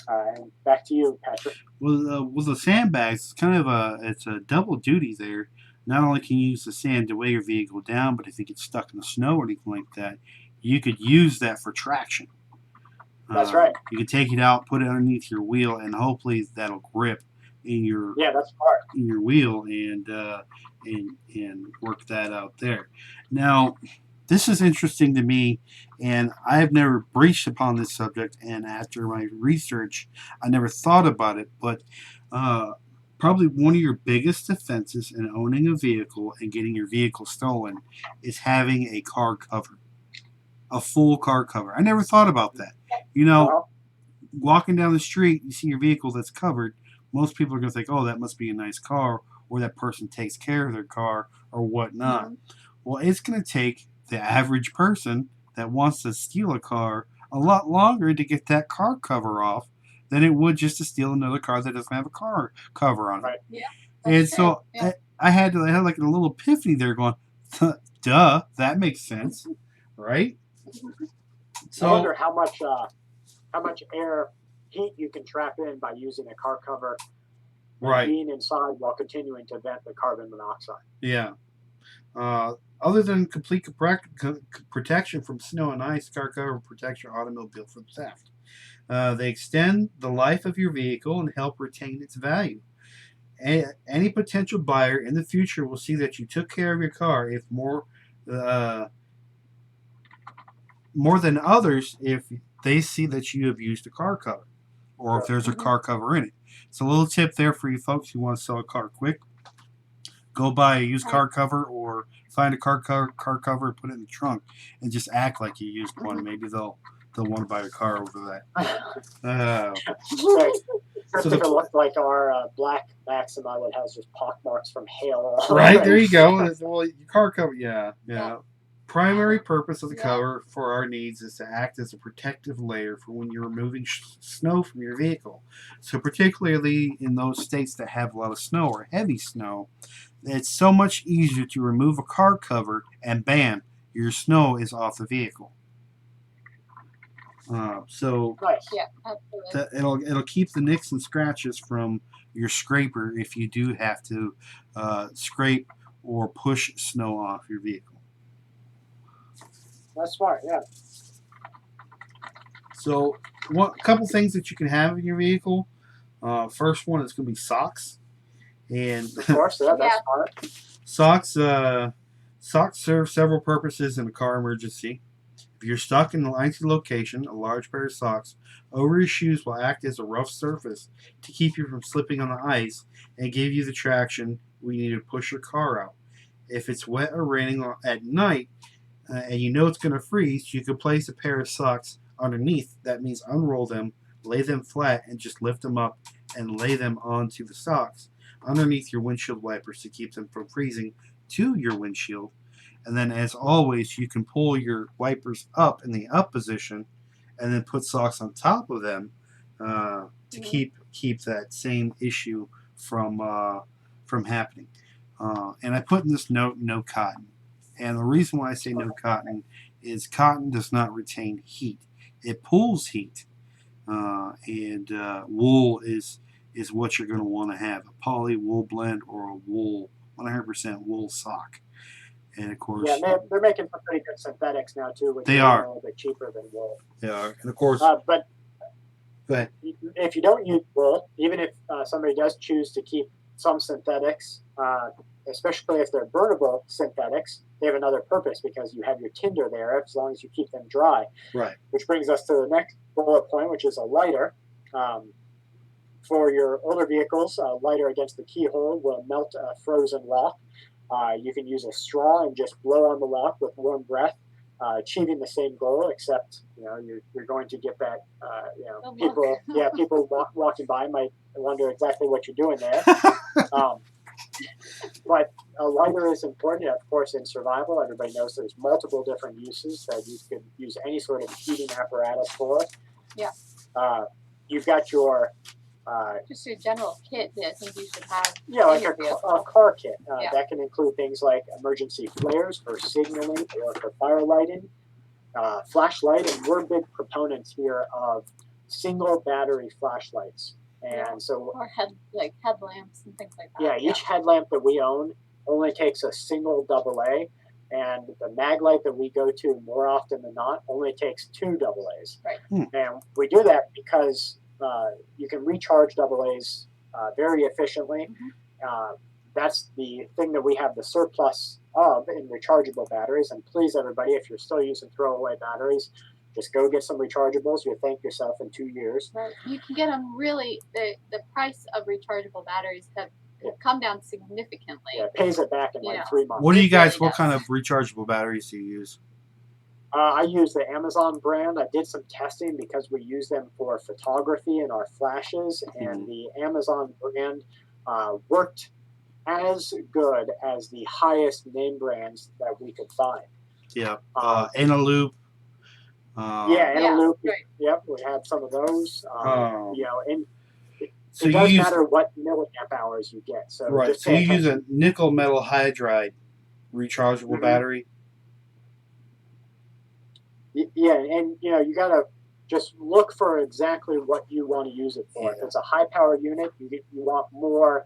And back to you, Patrick. With the sandbags, it's kind of it's a double duty there. Not only can you use the sand to weigh your vehicle down, but if it gets stuck in the snow or anything like that, you could use that for traction. That's right. You could take it out, put it underneath your wheel, and hopefully that'll grip in your that's smart. in your wheel and work that out there. Now, this is interesting to me, and I've never breached upon this subject. And after my research, I never thought about it. But probably one of your biggest offenses in owning a vehicle and getting your vehicle stolen is having a car cover. A full car cover. I never thought about that. Walking down the street, you see your vehicle that's covered. Most people are going to think, oh, that must be a nice car, or that person takes care of their car, or whatnot. Mm-hmm. Well, it's going to take the average person that wants to steal a car a lot longer to get that car cover off than it would just to steal another car that doesn't have a car cover on it. Right. Yeah. And so I had like a little epiphany there going, duh, that makes sense, right? So I wonder how much air heat you can trap in by using a car cover, right, being inside while continuing to vent the carbon monoxide. Yeah. Other than complete protection from snow and ice, car cover protects your automobile from theft. They extend the life of your vehicle and help retain its value. Any potential buyer in the future will see that you took care of your car if more than others if they see that you have used a car cover or if there's a car cover in it. So a little tip there for you folks who want to sell a car quick. Go buy a used car cover or find a car cover and put it in the trunk and just act like you used one. Maybe they'll want to buy a car over that. So it looked like our black Maxima that has just pockmarks from hail. Right, there you go. Well, your car cover, yeah. Primary purpose of the cover for our needs is to act as a protective layer for when you're removing snow from your vehicle. So particularly in those states that have a lot of snow or heavy snow, it's so much easier to remove a car cover and bam, your snow is off the vehicle. So nice. Yeah, absolutely. It'll keep the nicks and scratches from your scraper if you do have to scrape or push snow off your vehicle. That's smart, yeah. So, a couple things that you can have in your vehicle. First one is going to be socks, and of course, that's smart. Socks serve several purposes in a car emergency. If you're stuck in an icy location, a large pair of socks over your shoes will act as a rough surface to keep you from slipping on the ice and give you the traction when you need to push your car out. If it's wet or raining at night, and you know it's going to freeze, you can place a pair of socks underneath. That means unroll them, lay them flat, and just lift them up and lay them onto the socks underneath your windshield wipers to keep them from freezing to your windshield. And then, as always, you can pull your wipers up in the up position and then put socks on top of them to keep that same issue from happening. And I put in this note, no cotton. And the reason why I say no cotton is cotton does not retain heat. It pulls heat. And wool is what you're going to want to have. A poly wool blend or a wool, 100% wool sock. And of course... Yeah, they're making some pretty good synthetics now, too. Which they are. A little bit cheaper than wool. They are. And of course... But But if you don't use wool, even if somebody does choose to keep some synthetics, especially if they're burnable synthetics, they have another purpose because you have your tinder there as long as you keep them dry. right, Which brings us to the next bullet point, which is a lighter. For your older vehicles, a lighter against the keyhole will melt a frozen lock. You can use a straw and just blow on the lock with warm breath, achieving the same goal. Except you're going to get that. The People, look. people walking by might wonder exactly what you're doing there. But a lighter is important, of course, in survival. Everybody knows there's multiple different uses that you could use any sort of heating apparatus for. Yeah. You've got your Just your general kit that I think you should have. like in your a vehicle. car kit. Yeah. That can include things like emergency flares for signaling or for fire lighting, flashlight, and we're big proponents here of single battery flashlights. And Yeah. so Or headlamps and things like that. each headlamp that we own only takes a single AA, and the mag light that we go to more often than not only takes two AA's. Right. And we do that because you can recharge AA's very efficiently. That's the thing that we have the surplus of in rechargeable batteries. And please, everybody, if you're still using throwaway batteries, just go get some rechargeables. You'll thank yourself in 2 years. Right. You can get them really. The price of rechargeable batteries have come down significantly. Yeah, it pays it back in like 3 months. what do you It guys? really What does. kind of rechargeable batteries do you use? I use the Amazon brand. I did some testing because we use them for photography and our flashes, and the Amazon brand worked as good as the highest name brands that we could find. Yeah, Analoop. Yeah, Yeah, Analoop. right. Yep, we had some of those. And So it you does use matter what milliamp hours you get. So right. just So pay you use attention. a nickel metal hydride rechargeable Mhm. battery. Yeah, and you gotta just look for exactly what you want to use it for. If Yeah. it's a high power unit, you want more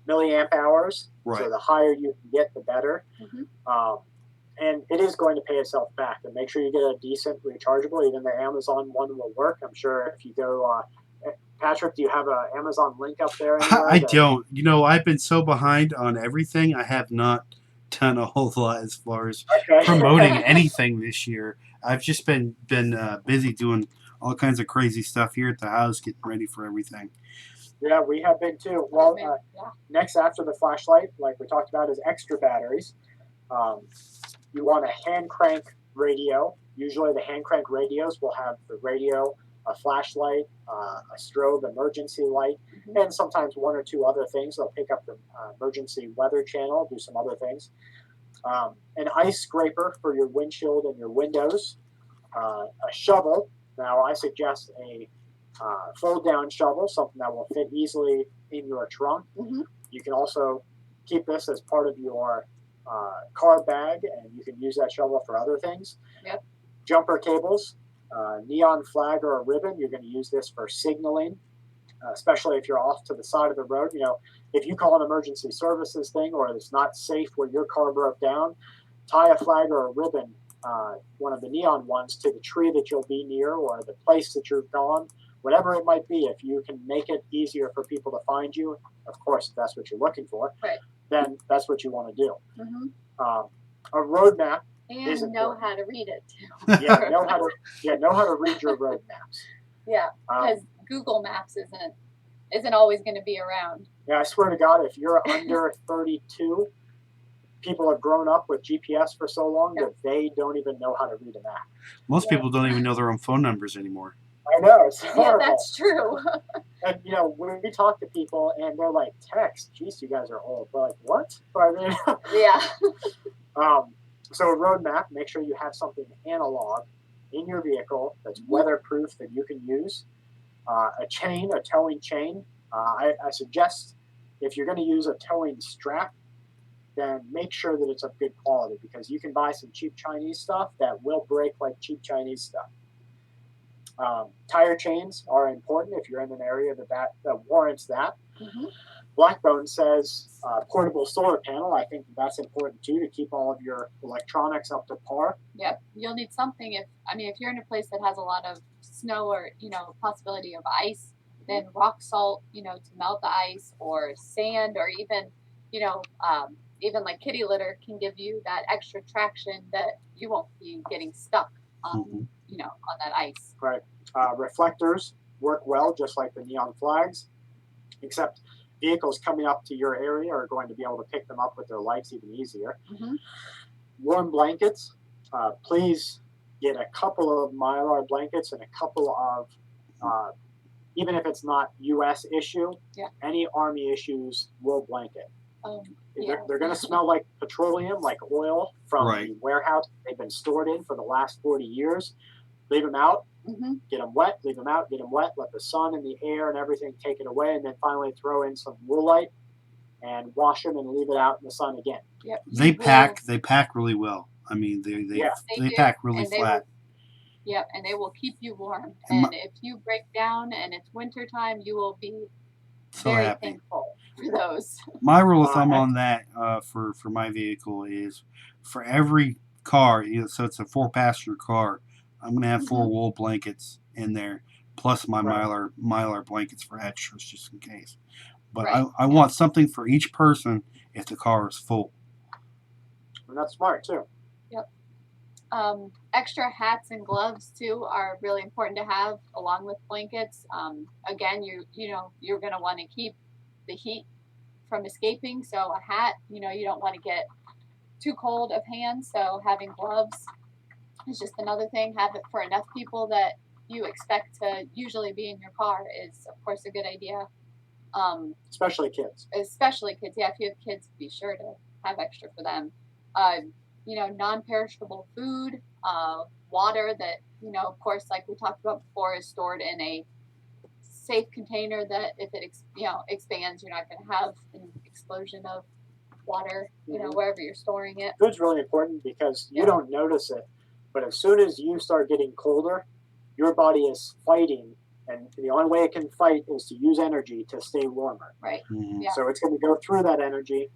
milliamp hours. Right. So the higher you can get, the better. Mhm. And it is going to pay itself back. And make sure you get a decent rechargeable. Even the Amazon one will work. I'm sure if you go. Patrick, do you have an Amazon link up there anywhere? I don't. I've been so behind on everything. I have not done a whole lot as far as Okay. promoting anything this year. I've just been busy doing all kinds of crazy stuff here at the house, getting ready for everything. Yeah, we have been too. Well, Yeah. next after the flashlight, like we talked about, is extra batteries. You want a hand crank radio. Usually, the hand crank radios will have the radio, a flashlight, a strobe emergency light, Mhm. and sometimes one or two other things. They'll pick up the emergency weather channel, do some other things. An ice scraper for your windshield and your windows. A shovel. Now, I suggest a fold-down shovel, something that will fit easily in your trunk. Mhm. You can also keep this as part of your car bag, and you can use that shovel for other things. Yep. Jumper cables, neon flag or a ribbon. You're going to use this for signaling, especially if you're off to the side of the road. If you call an emergency services thing or it's not safe where your car broke down, tie a flag or a ribbon, one of the neon ones, to the tree that you'll be near or the place that you're gone. Whatever it might be, if you can make it easier for people to find you, of course, if that's what you're looking for, Right. then that's what you want to do. Mhm. A road map, And Is know important. how to read it. know how to read your road maps. Yeah, because Google Maps isn't always going to be around. I swear to God, if you're under 32, people have grown up with GPS for so long that they don't even know how to read a map. Most people don't even know their own phone numbers anymore. I know, it's Yeah, horrible. that's true. And when we talk to people and they're like, text, geez, you guys are old. We're like, what? I mean, Yeah. so a road map, make sure you have something analog in your vehicle that's weatherproof that you can use. A towing chain. I suggest if you're going to use a towing strap, then make sure that it's of good quality because you can buy some cheap Chinese stuff that will break like cheap Chinese stuff. Tire chains are important if you're in an area that warrants that. Mhm. Blackbone says portable solar panel. I think that's important too, to keep all of your electronics up to par. Yep, you'll need something if you're in a place that has a lot of snow or possibility of ice, then rock salt, to melt the ice, or sand, or even like kitty litter can give you that extra traction that you won't be getting stuck on Mhm. on that ice. Right. Reflectors work well, just like the neon flags, except vehicles coming up to your area are going to be able to pick them up with their lights even easier. Hmm. Warm blankets. Please get a couple of Mylar blankets and a couple of, even if it's not U.S. issue, Yeah. any Army issues wool blanket. Yeah. They're going to smell like petroleum, like oil from Right. the warehouse they've been stored in for the last 40 years. Leave them out, Hmm. get them wet, leave them out, get them wet, let the sun and the air and everything take it away, and then finally throw in some woolite and wash them and leave it out in the sun again. Yep. They You pack. will- They pack really well. I mean, they Yeah. they do, pack really and they flat. Yep, and they will keep you warm. And And if you break down and it's winter time, you will be So very happy. thankful for those. My rule of Uh, thumb ex- on that for my vehicle is for every car, so it's a 4-passenger car, I'm gonna have 4 Mhm. wool blankets in there, plus my Right. mylar blankets for extras just in case. But Right. I want something for each person if the car is full. And that's smart too. Yep. Extra hats and gloves too are really important to have along with blankets. Again, you're going to want to keep the heat from escaping. So a hat, you don't want to get too cold of hands. So having gloves is just another thing. Have it for enough people that you expect to usually be in your car is of course a good idea. Especially kids. Especially kids. Yeah, if you have kids, be sure to have extra for them. Non-perishable food, water that of course, like we talked about before, is stored in a safe container that if it expands, you're not going to have an explosion of water. Mhm. Wherever you're storing it. Food's really important because you Yeah. don't notice it, but as soon as you start getting colder, your body is fighting, and the only way it can fight is to use energy to stay warmer. Right. Mhm. Yeah. So it's going to go through that energy,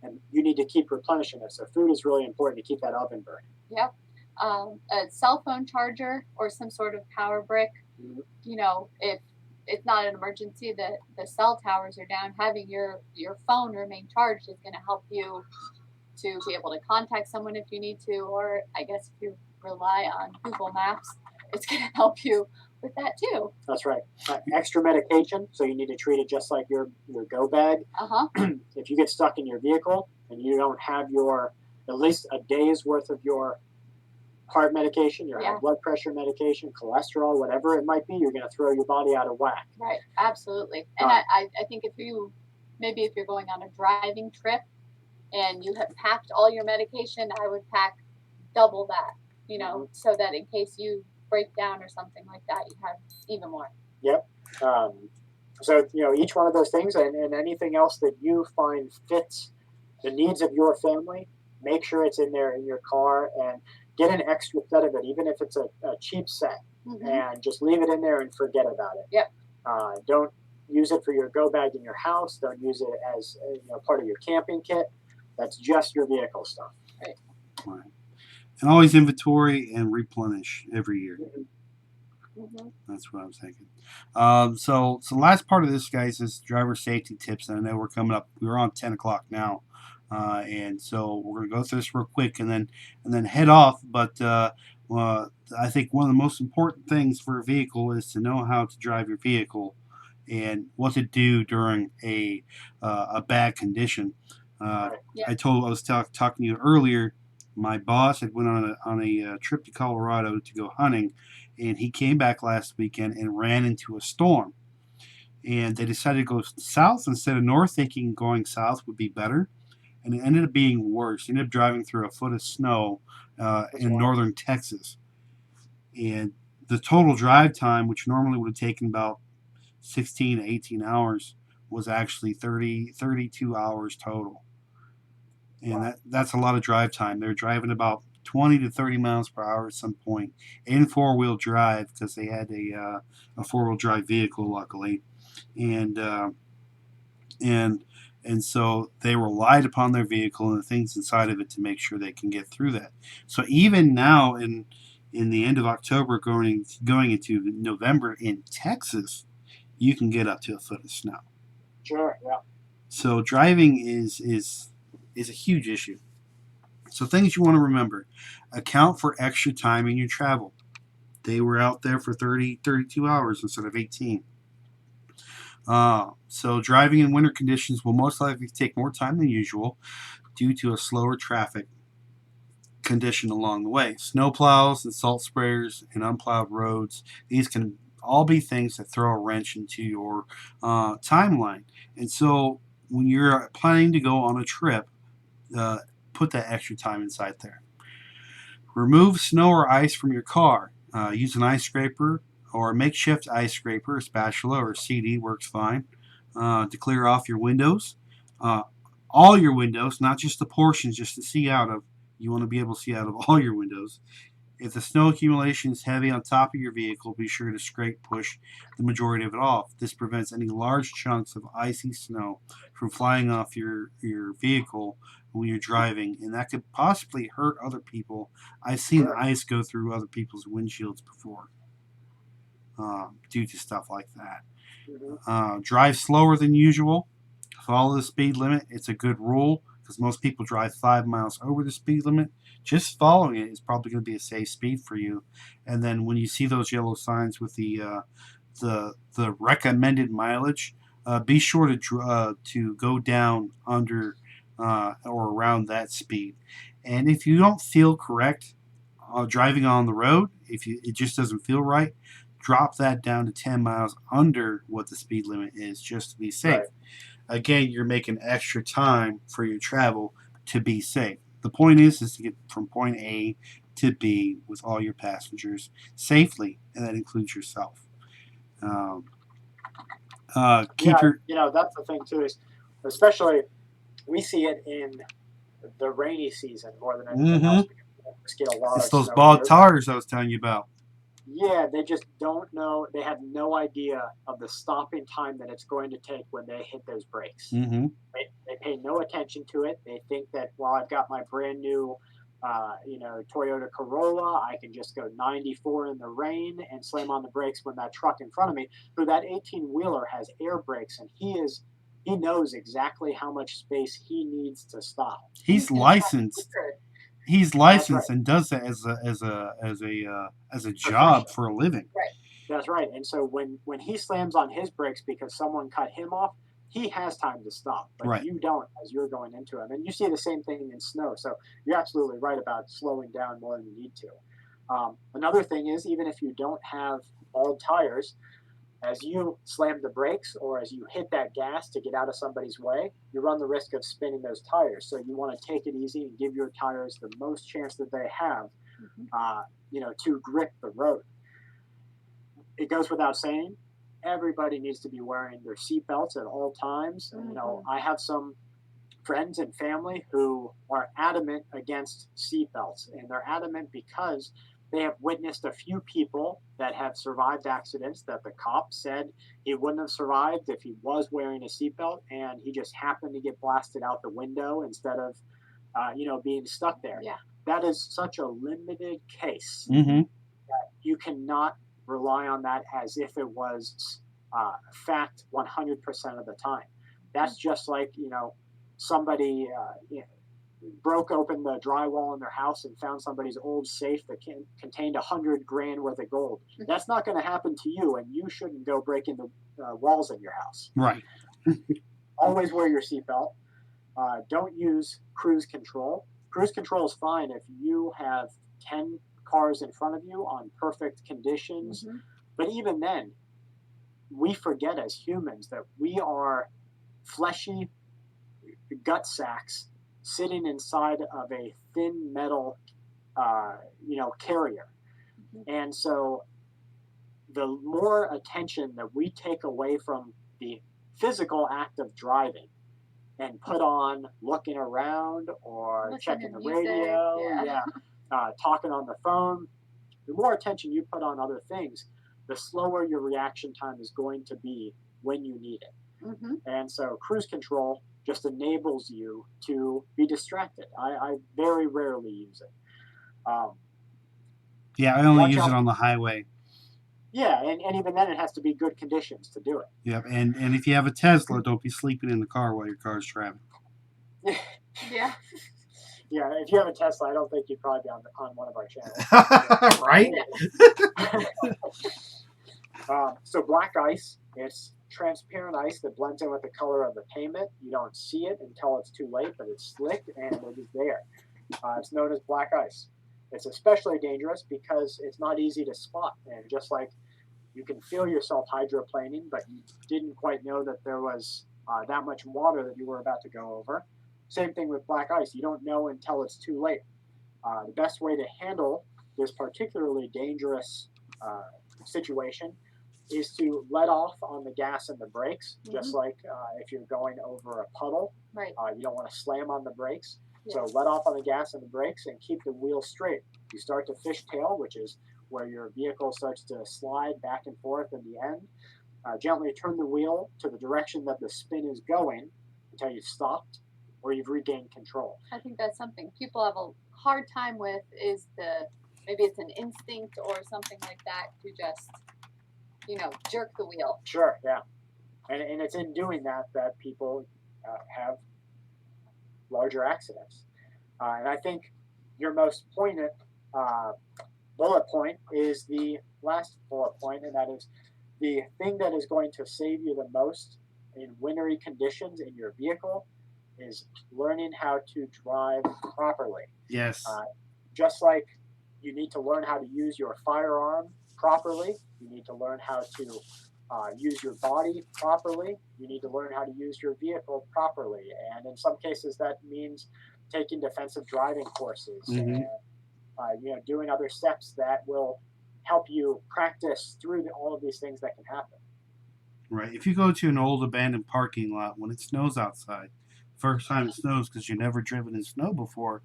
and you need to keep replenishing it. So food is really important to keep that oven burning. Yep. A cell phone charger or some sort of power brick. Mhm. If it's not an emergency, the cell towers are down, having your phone remain charged is going to help you to be able to contact someone if you need to, or I guess if you rely on Google Maps, it's going to help you with that too. That's right. Extra medication, so you need to treat it just like your go bag. Uh-huh. If you get stuck in your vehicle and you don't have your at least a day's worth of your heart medication, your Yeah. high blood pressure medication, cholesterol, whatever it might be, you're going to throw your body out of whack. Right, absolutely. And I think if you're going on a driving trip and you have packed all your medication, I would pack double that, so that in case you break down or something like that, you have even more. Yep. So each one of those things and anything else that you find fits the needs of your family, make sure it's in there in your car and get an extra set of it, even if it's a cheap set, Mhm. and just leave it in there and forget about it. Yep. Don't use it for your go bag in your house. Don't use it as part of your camping kit. That's just your vehicle stuff. Right. And always inventory and replenish every year. Mhm. That's what I was thinking. So the last part of this, guys, is driver safety tips. And I know we're coming up. We're on 10 o'clock now, and so we're gonna go through this real quick and then head off. But I think one of the most important things for a vehicle is to know how to drive your vehicle and what to do during a bad condition. Right. Yeah. I was talking to you earlier. My boss had went on a trip to Colorado to go hunting, and he came back last weekend and ran into a storm. And they decided to go south instead of north, thinking going south would be better. And it ended up being worse. He ended up driving through a foot of snow in wild. northern Texas. And the total drive time, which normally would have taken about 16 to 18 hours, was actually 32 hours total. And Wow. that's a lot of drive time. They're driving about 20 to 30 miles per hour at some point in 4-wheel drive because they had a 4-wheel drive vehicle, luckily. And and so they relied upon their vehicle and the things inside of it to make sure they can get through that. So even now in the end of October going into November in Texas, you can get up to a foot of snow. Sure. Yeah. So driving is a huge issue. So things you want to remember: account for extra time in your travel. They were out there for 32 hours instead of 18. So driving in winter conditions will most likely take more time than usual due to a slower traffic condition along the way. Snow plows and salt sprayers and unplowed roads, these can all be things that throw a wrench into your timeline. And so when you're planning to go on a trip, put that extra time inside there. Remove snow or ice from your car. Use an ice scraper or a makeshift ice scraper, a spatula or a CD works fine to clear off your windows. All your windows, not just the portions just to see out of. You want to be able to see out of all your windows. If the snow accumulation is heavy on top of your vehicle, be sure to scrape push the majority of it off. This prevents any large chunks of icy snow from flying off your vehicle when you're driving, and that could possibly hurt other people. I've seen ice go through other people's windshields before due to stuff like that. Drive slower than usual. Follow the speed limit. It's a good rule because most people drive 5 miles over the speed limit. Just following it is probably going to be a safe speed for you. And then when you see those yellow signs with the recommended mileage, be sure to go down under or around that speed. And if you don't feel correct driving on the road, it just doesn't feel right, drop that down to 10 miles under what the speed limit is just to be safe. Right. Again, you're making extra time for your travel to be safe. The point is to get from point A to B with all your passengers safely, and that includes yourself. Keep your that's the thing too, is especially we see it in the rainy season more than anything else because we just get a lot it's of those snow bog here. tires I was telling you about. Yeah, they just don't know. They have no idea of the stopping time that it's going to take when they hit those brakes. Mm-hmm. They pay no attention to it. They think that, well, I've got my brand new, Toyota Corolla. I can just go 94 in the rain and slam on the brakes when that truck in front of me, who that 18-wheeler has air brakes, and he knows exactly how much space he needs to stop. He's licensed. He's licensed and does that as a job for a living. Right. That's right. And so when he slams on his brakes because someone cut him off, he has time to stop, but you don't as you're going into him. And you see the same thing in snow. So you're absolutely right about slowing down more than you need to. Another thing is, even if you don't have bald tires, as you slam the brakes or as you hit that gas to get out of somebody's way, you run the risk of spinning those tires. So you want to take it easy and give your tires the most chance that they have, to grip the road. It goes without saying, everybody needs to be wearing their seatbelts at all times. I have some friends and family who are adamant against seatbelts, and they're adamant because they have witnessed a few people that have survived accidents that the cop said he wouldn't have survived if he was wearing a seatbelt, and he just happened to get blasted out the window instead of, being stuck there. Yeah. That is such a limited case that you cannot rely on that as if it was fact 100% of the time. That's just like, somebody broke open the drywall in their house and found somebody's old safe that contained $100,000 worth of gold. That's not going to happen to you, and you shouldn't go breaking the walls in your house. Right. Always wear your seatbelt. Don't use cruise control. Cruise control is fine if you have 10 cars in front of you on perfect conditions. But even then, we forget as humans that we are fleshy gut sacks sitting inside of a thin metal, carrier. And so the more attention that we take away from the physical act of driving and put on looking around or checking the radio, talking on the phone, the more attention you put on other things, the slower your reaction time is going to be when you need it. Hmm. And so cruise control just enables you to be distracted. I very rarely use it. Um, Yeah, I only watch use it out. on the highway. Yeah, and even then, it has to be good conditions to do Yep, and if you have a Tesla, don't be sleeping in the car while your car's driving. it. Yeah. Yeah, if you have a Tesla, I don't think you'd probably be on one of our channels. Right? So black ice, it's transparent ice that blends in with the color of the pavement. You don't see it until it's too late, but it's slick and it is there. It's known as black ice. It's especially dangerous because it's not easy to spot. And just like you can feel yourself hydroplaning, but you didn't quite know that there was that much water that you were about to go over. Same thing with black ice. You don't know until it's too late. The best way to handle this particularly dangerous situation is to let off on the gas and the brakes, just like if you're going over a puddle. Right. You don't want to slam on the brakes. Yeah. So let off on the gas and the brakes and keep the wheel straight. You start to fishtail, which is where your vehicle starts to slide back and forth in the end. Gently turn the wheel to the direction that the spin is going until you've stopped or you've regained control. I think that's something people have a hard time with is maybe it's an instinct or something like that to just, jerk the wheel. Sure, yeah. And it's in doing that that people have larger accidents. And I think your most poignant bullet point is the last bullet point, and that is the thing that is going to save you the most in wintry conditions in your vehicle is learning how to drive properly. Yes. Just like you need to learn how to use your firearm properly, you need to learn how to use your body properly, you need to learn how to use your vehicle properly. And in some cases, that means taking defensive driving courses and doing other steps that will help you practice through all of these things that can happen. Right. If you go to an old abandoned parking lot when it snows outside, first time it snows because you've never driven in snow before,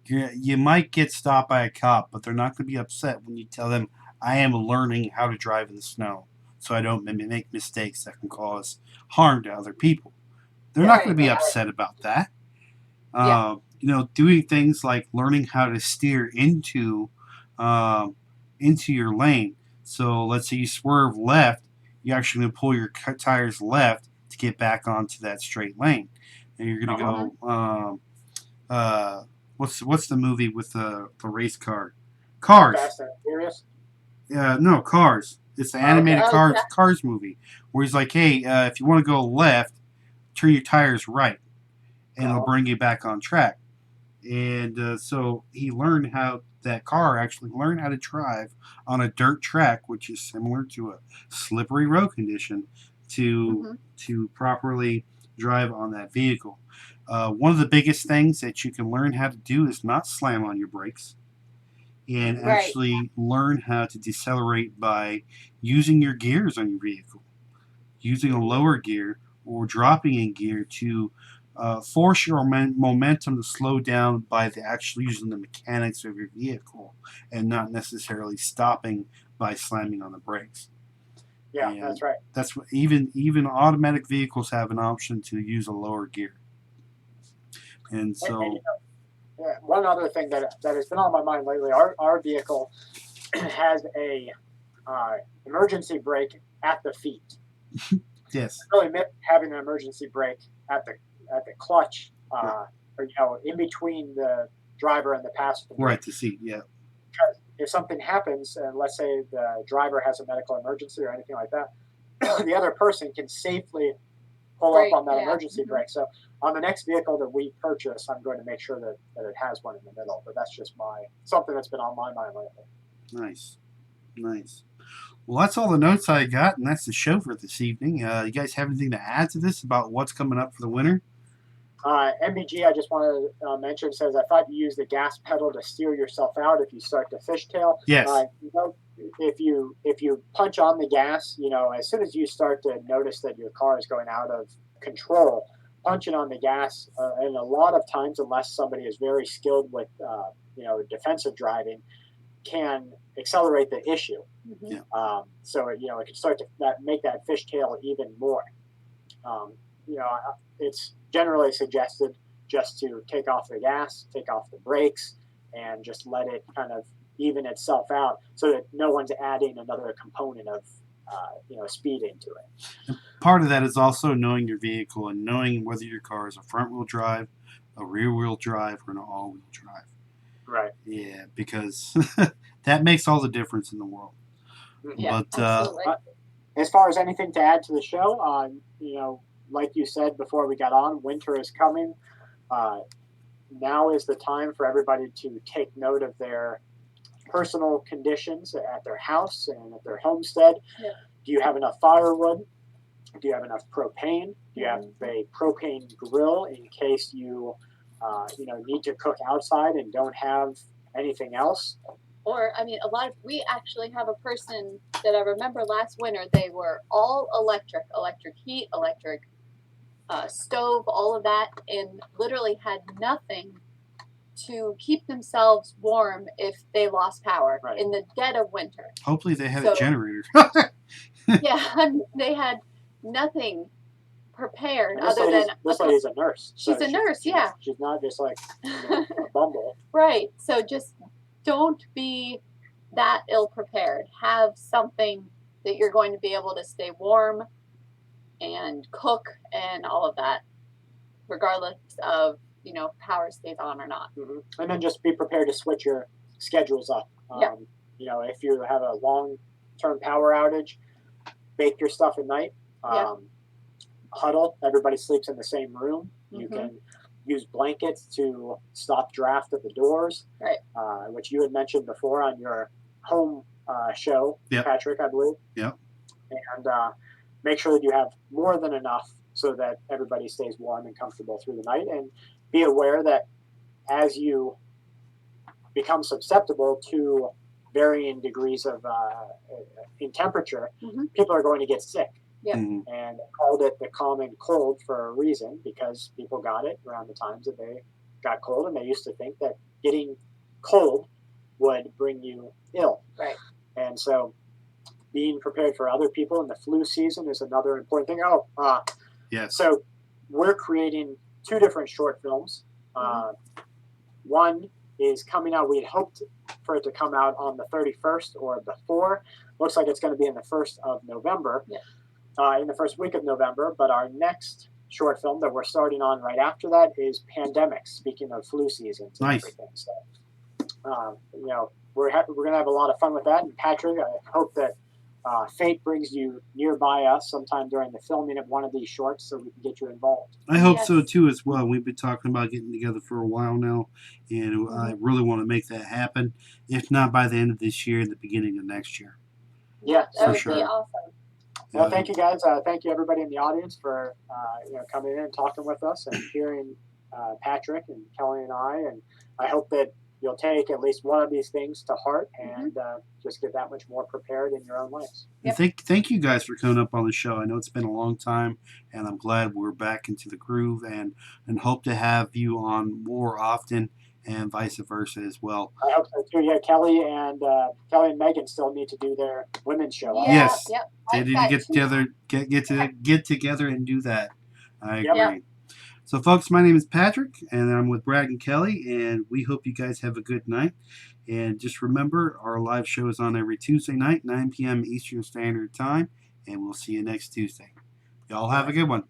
you might get stopped by a cop, but they're not going to be upset when you tell them, I am learning how to drive in the snow so I don't make mistakes that can cause harm to other people. They're not going to be upset about that. Yeah. Doing things like learning how to steer into your lane. So let's say you swerve left, you're actually going to pull your tires left to get back onto that straight lane, and you're going to go. What's the movie with the race car? Cars. Fast and Furious? No, Cars. It's the animated Cars movie where he's like, hey, if you want to go left, turn your tires right, and it'll bring you back on track. And so he learned how that car actually learned how to drive on a dirt track, which is similar to a slippery road condition, to properly drive on that vehicle. One of the biggest things that you can learn how to do is not slam on your brakes and actually learn how to decelerate by using your gears on your vehicle, using a lower gear or dropping in gear to force your momentum to slow down by actually using the mechanics of your vehicle and not necessarily stopping by slamming on the brakes. Yeah, and that's right. That's what even automatic vehicles have an option to use a lower gear. And so, one other thing that has been on my mind lately, our vehicle has a emergency brake at the feet. yes, I really miss having an emergency brake at the clutch, or in between the driver and the passenger. Right, the seat. Yeah. Because if something happens, and let's say the driver has a medical emergency or anything like that, the other person can safely pull up on that emergency brake. So on the next vehicle that we purchase, I'm going to make sure that it has one in the middle. But that's just something that's been on my mind lately. Nice. Well, that's all the notes I got, and that's the show for this evening. You guys have anything to add to this about what's coming up for the winter? MBG, I just want to mention, says, I thought you use the gas pedal to steer yourself out if you start to fishtail. Yes. If you punch on the gas, as soon as you start to notice that your car is going out of control, punching on the gas, and a lot of times, unless somebody is very skilled with, defensive driving, can accelerate the issue. Mm-hmm. So it can start to make that fishtail even more. You know, it's generally suggested just to take off the gas, take off the brakes, and just let it kind of even itself out so that no one's adding another component of speed into it. Part of that is also knowing your vehicle and knowing whether your car is a front wheel drive, a rear wheel drive, or an all wheel drive. Right. Yeah, because that makes all the difference in the world. Yeah, But absolutely. As far as anything to add to the show, like you said before we got on, winter is coming. Now is the time for everybody to take note of their personal conditions at their house and at their homestead. Yeah. Do you have enough firewood? Do you have enough propane? Do you have a propane grill in case you need to cook outside and don't have anything else? Or, I mean, we actually have a person that I remember last winter, they were all electric heat, electric stove, all of that, and literally had nothing to keep themselves warm if they lost power in the dead of winter. hopefully they had a generator. Yeah, they had nothing prepared And this lady's a nurse. She's a nurse, yeah. She's not just like a bumble. Right. So just don't be that ill prepared. Have something that you're going to be able to stay warm and cook and all of that, regardless of, power stays on or not. Mm-hmm. And then just be prepared to switch your schedules up. If you have a long-term power outage, bake your stuff at night. Huddle. Everybody sleeps in the same room. You can use blankets to stop draft at the doors, right? Which you had mentioned before on your home show, Patrick, I believe. Yep. And make sure that you have more than enough so that everybody stays warm and comfortable through the night. And be aware that as you become susceptible to varying degrees of in temperature, people are going to get sick. Yep. And called it the common cold for a reason, because people got it around the times that they got cold, and they used to think that getting cold would bring you ill. Right. And so being prepared for other people in the flu season is another important thing. Yes. So we're creating 2 different short films. One is coming out. We had hoped for it to come out on the 31st or before. Looks like it's going to be in the 1st of November. Yeah. In the first week of November, but our next short film that we're starting on right after that is Pandemics, speaking of flu seasons and everything. So, we're going to have a lot of fun with that. And Patrick, I hope that fate brings you nearby us sometime during the filming of one of these shorts so we can get you involved. I hope so too as well. We've been talking about getting together for a while now, and I really want to make that happen. If not by the end of this year, the beginning of next year. Yeah, that would sure. be awesome. Well, thank you guys. Thank you everybody in the audience for coming in and talking with us and hearing Patrick and Kelly and I. And I hope that you'll take at least one of these things to heart and just get that much more prepared in your own lives. Yep. And thank you guys for coming up on the show. I know it's been a long time, and I'm glad we're back into the groove, and hope to have you on more often, and vice versa as well. I hope so too. Yeah, Kelly and Megan still need to do their women's show. Yeah, yes, yep. they need to get together, get together and do that. I agree. Yep. So, folks, my name is Patrick, and I'm with Brad and Kelly, and we hope you guys have a good night. And just remember, our live show is on every Tuesday night, 9 p.m. Eastern Standard Time, and we'll see you next Tuesday. Y'all have a good one.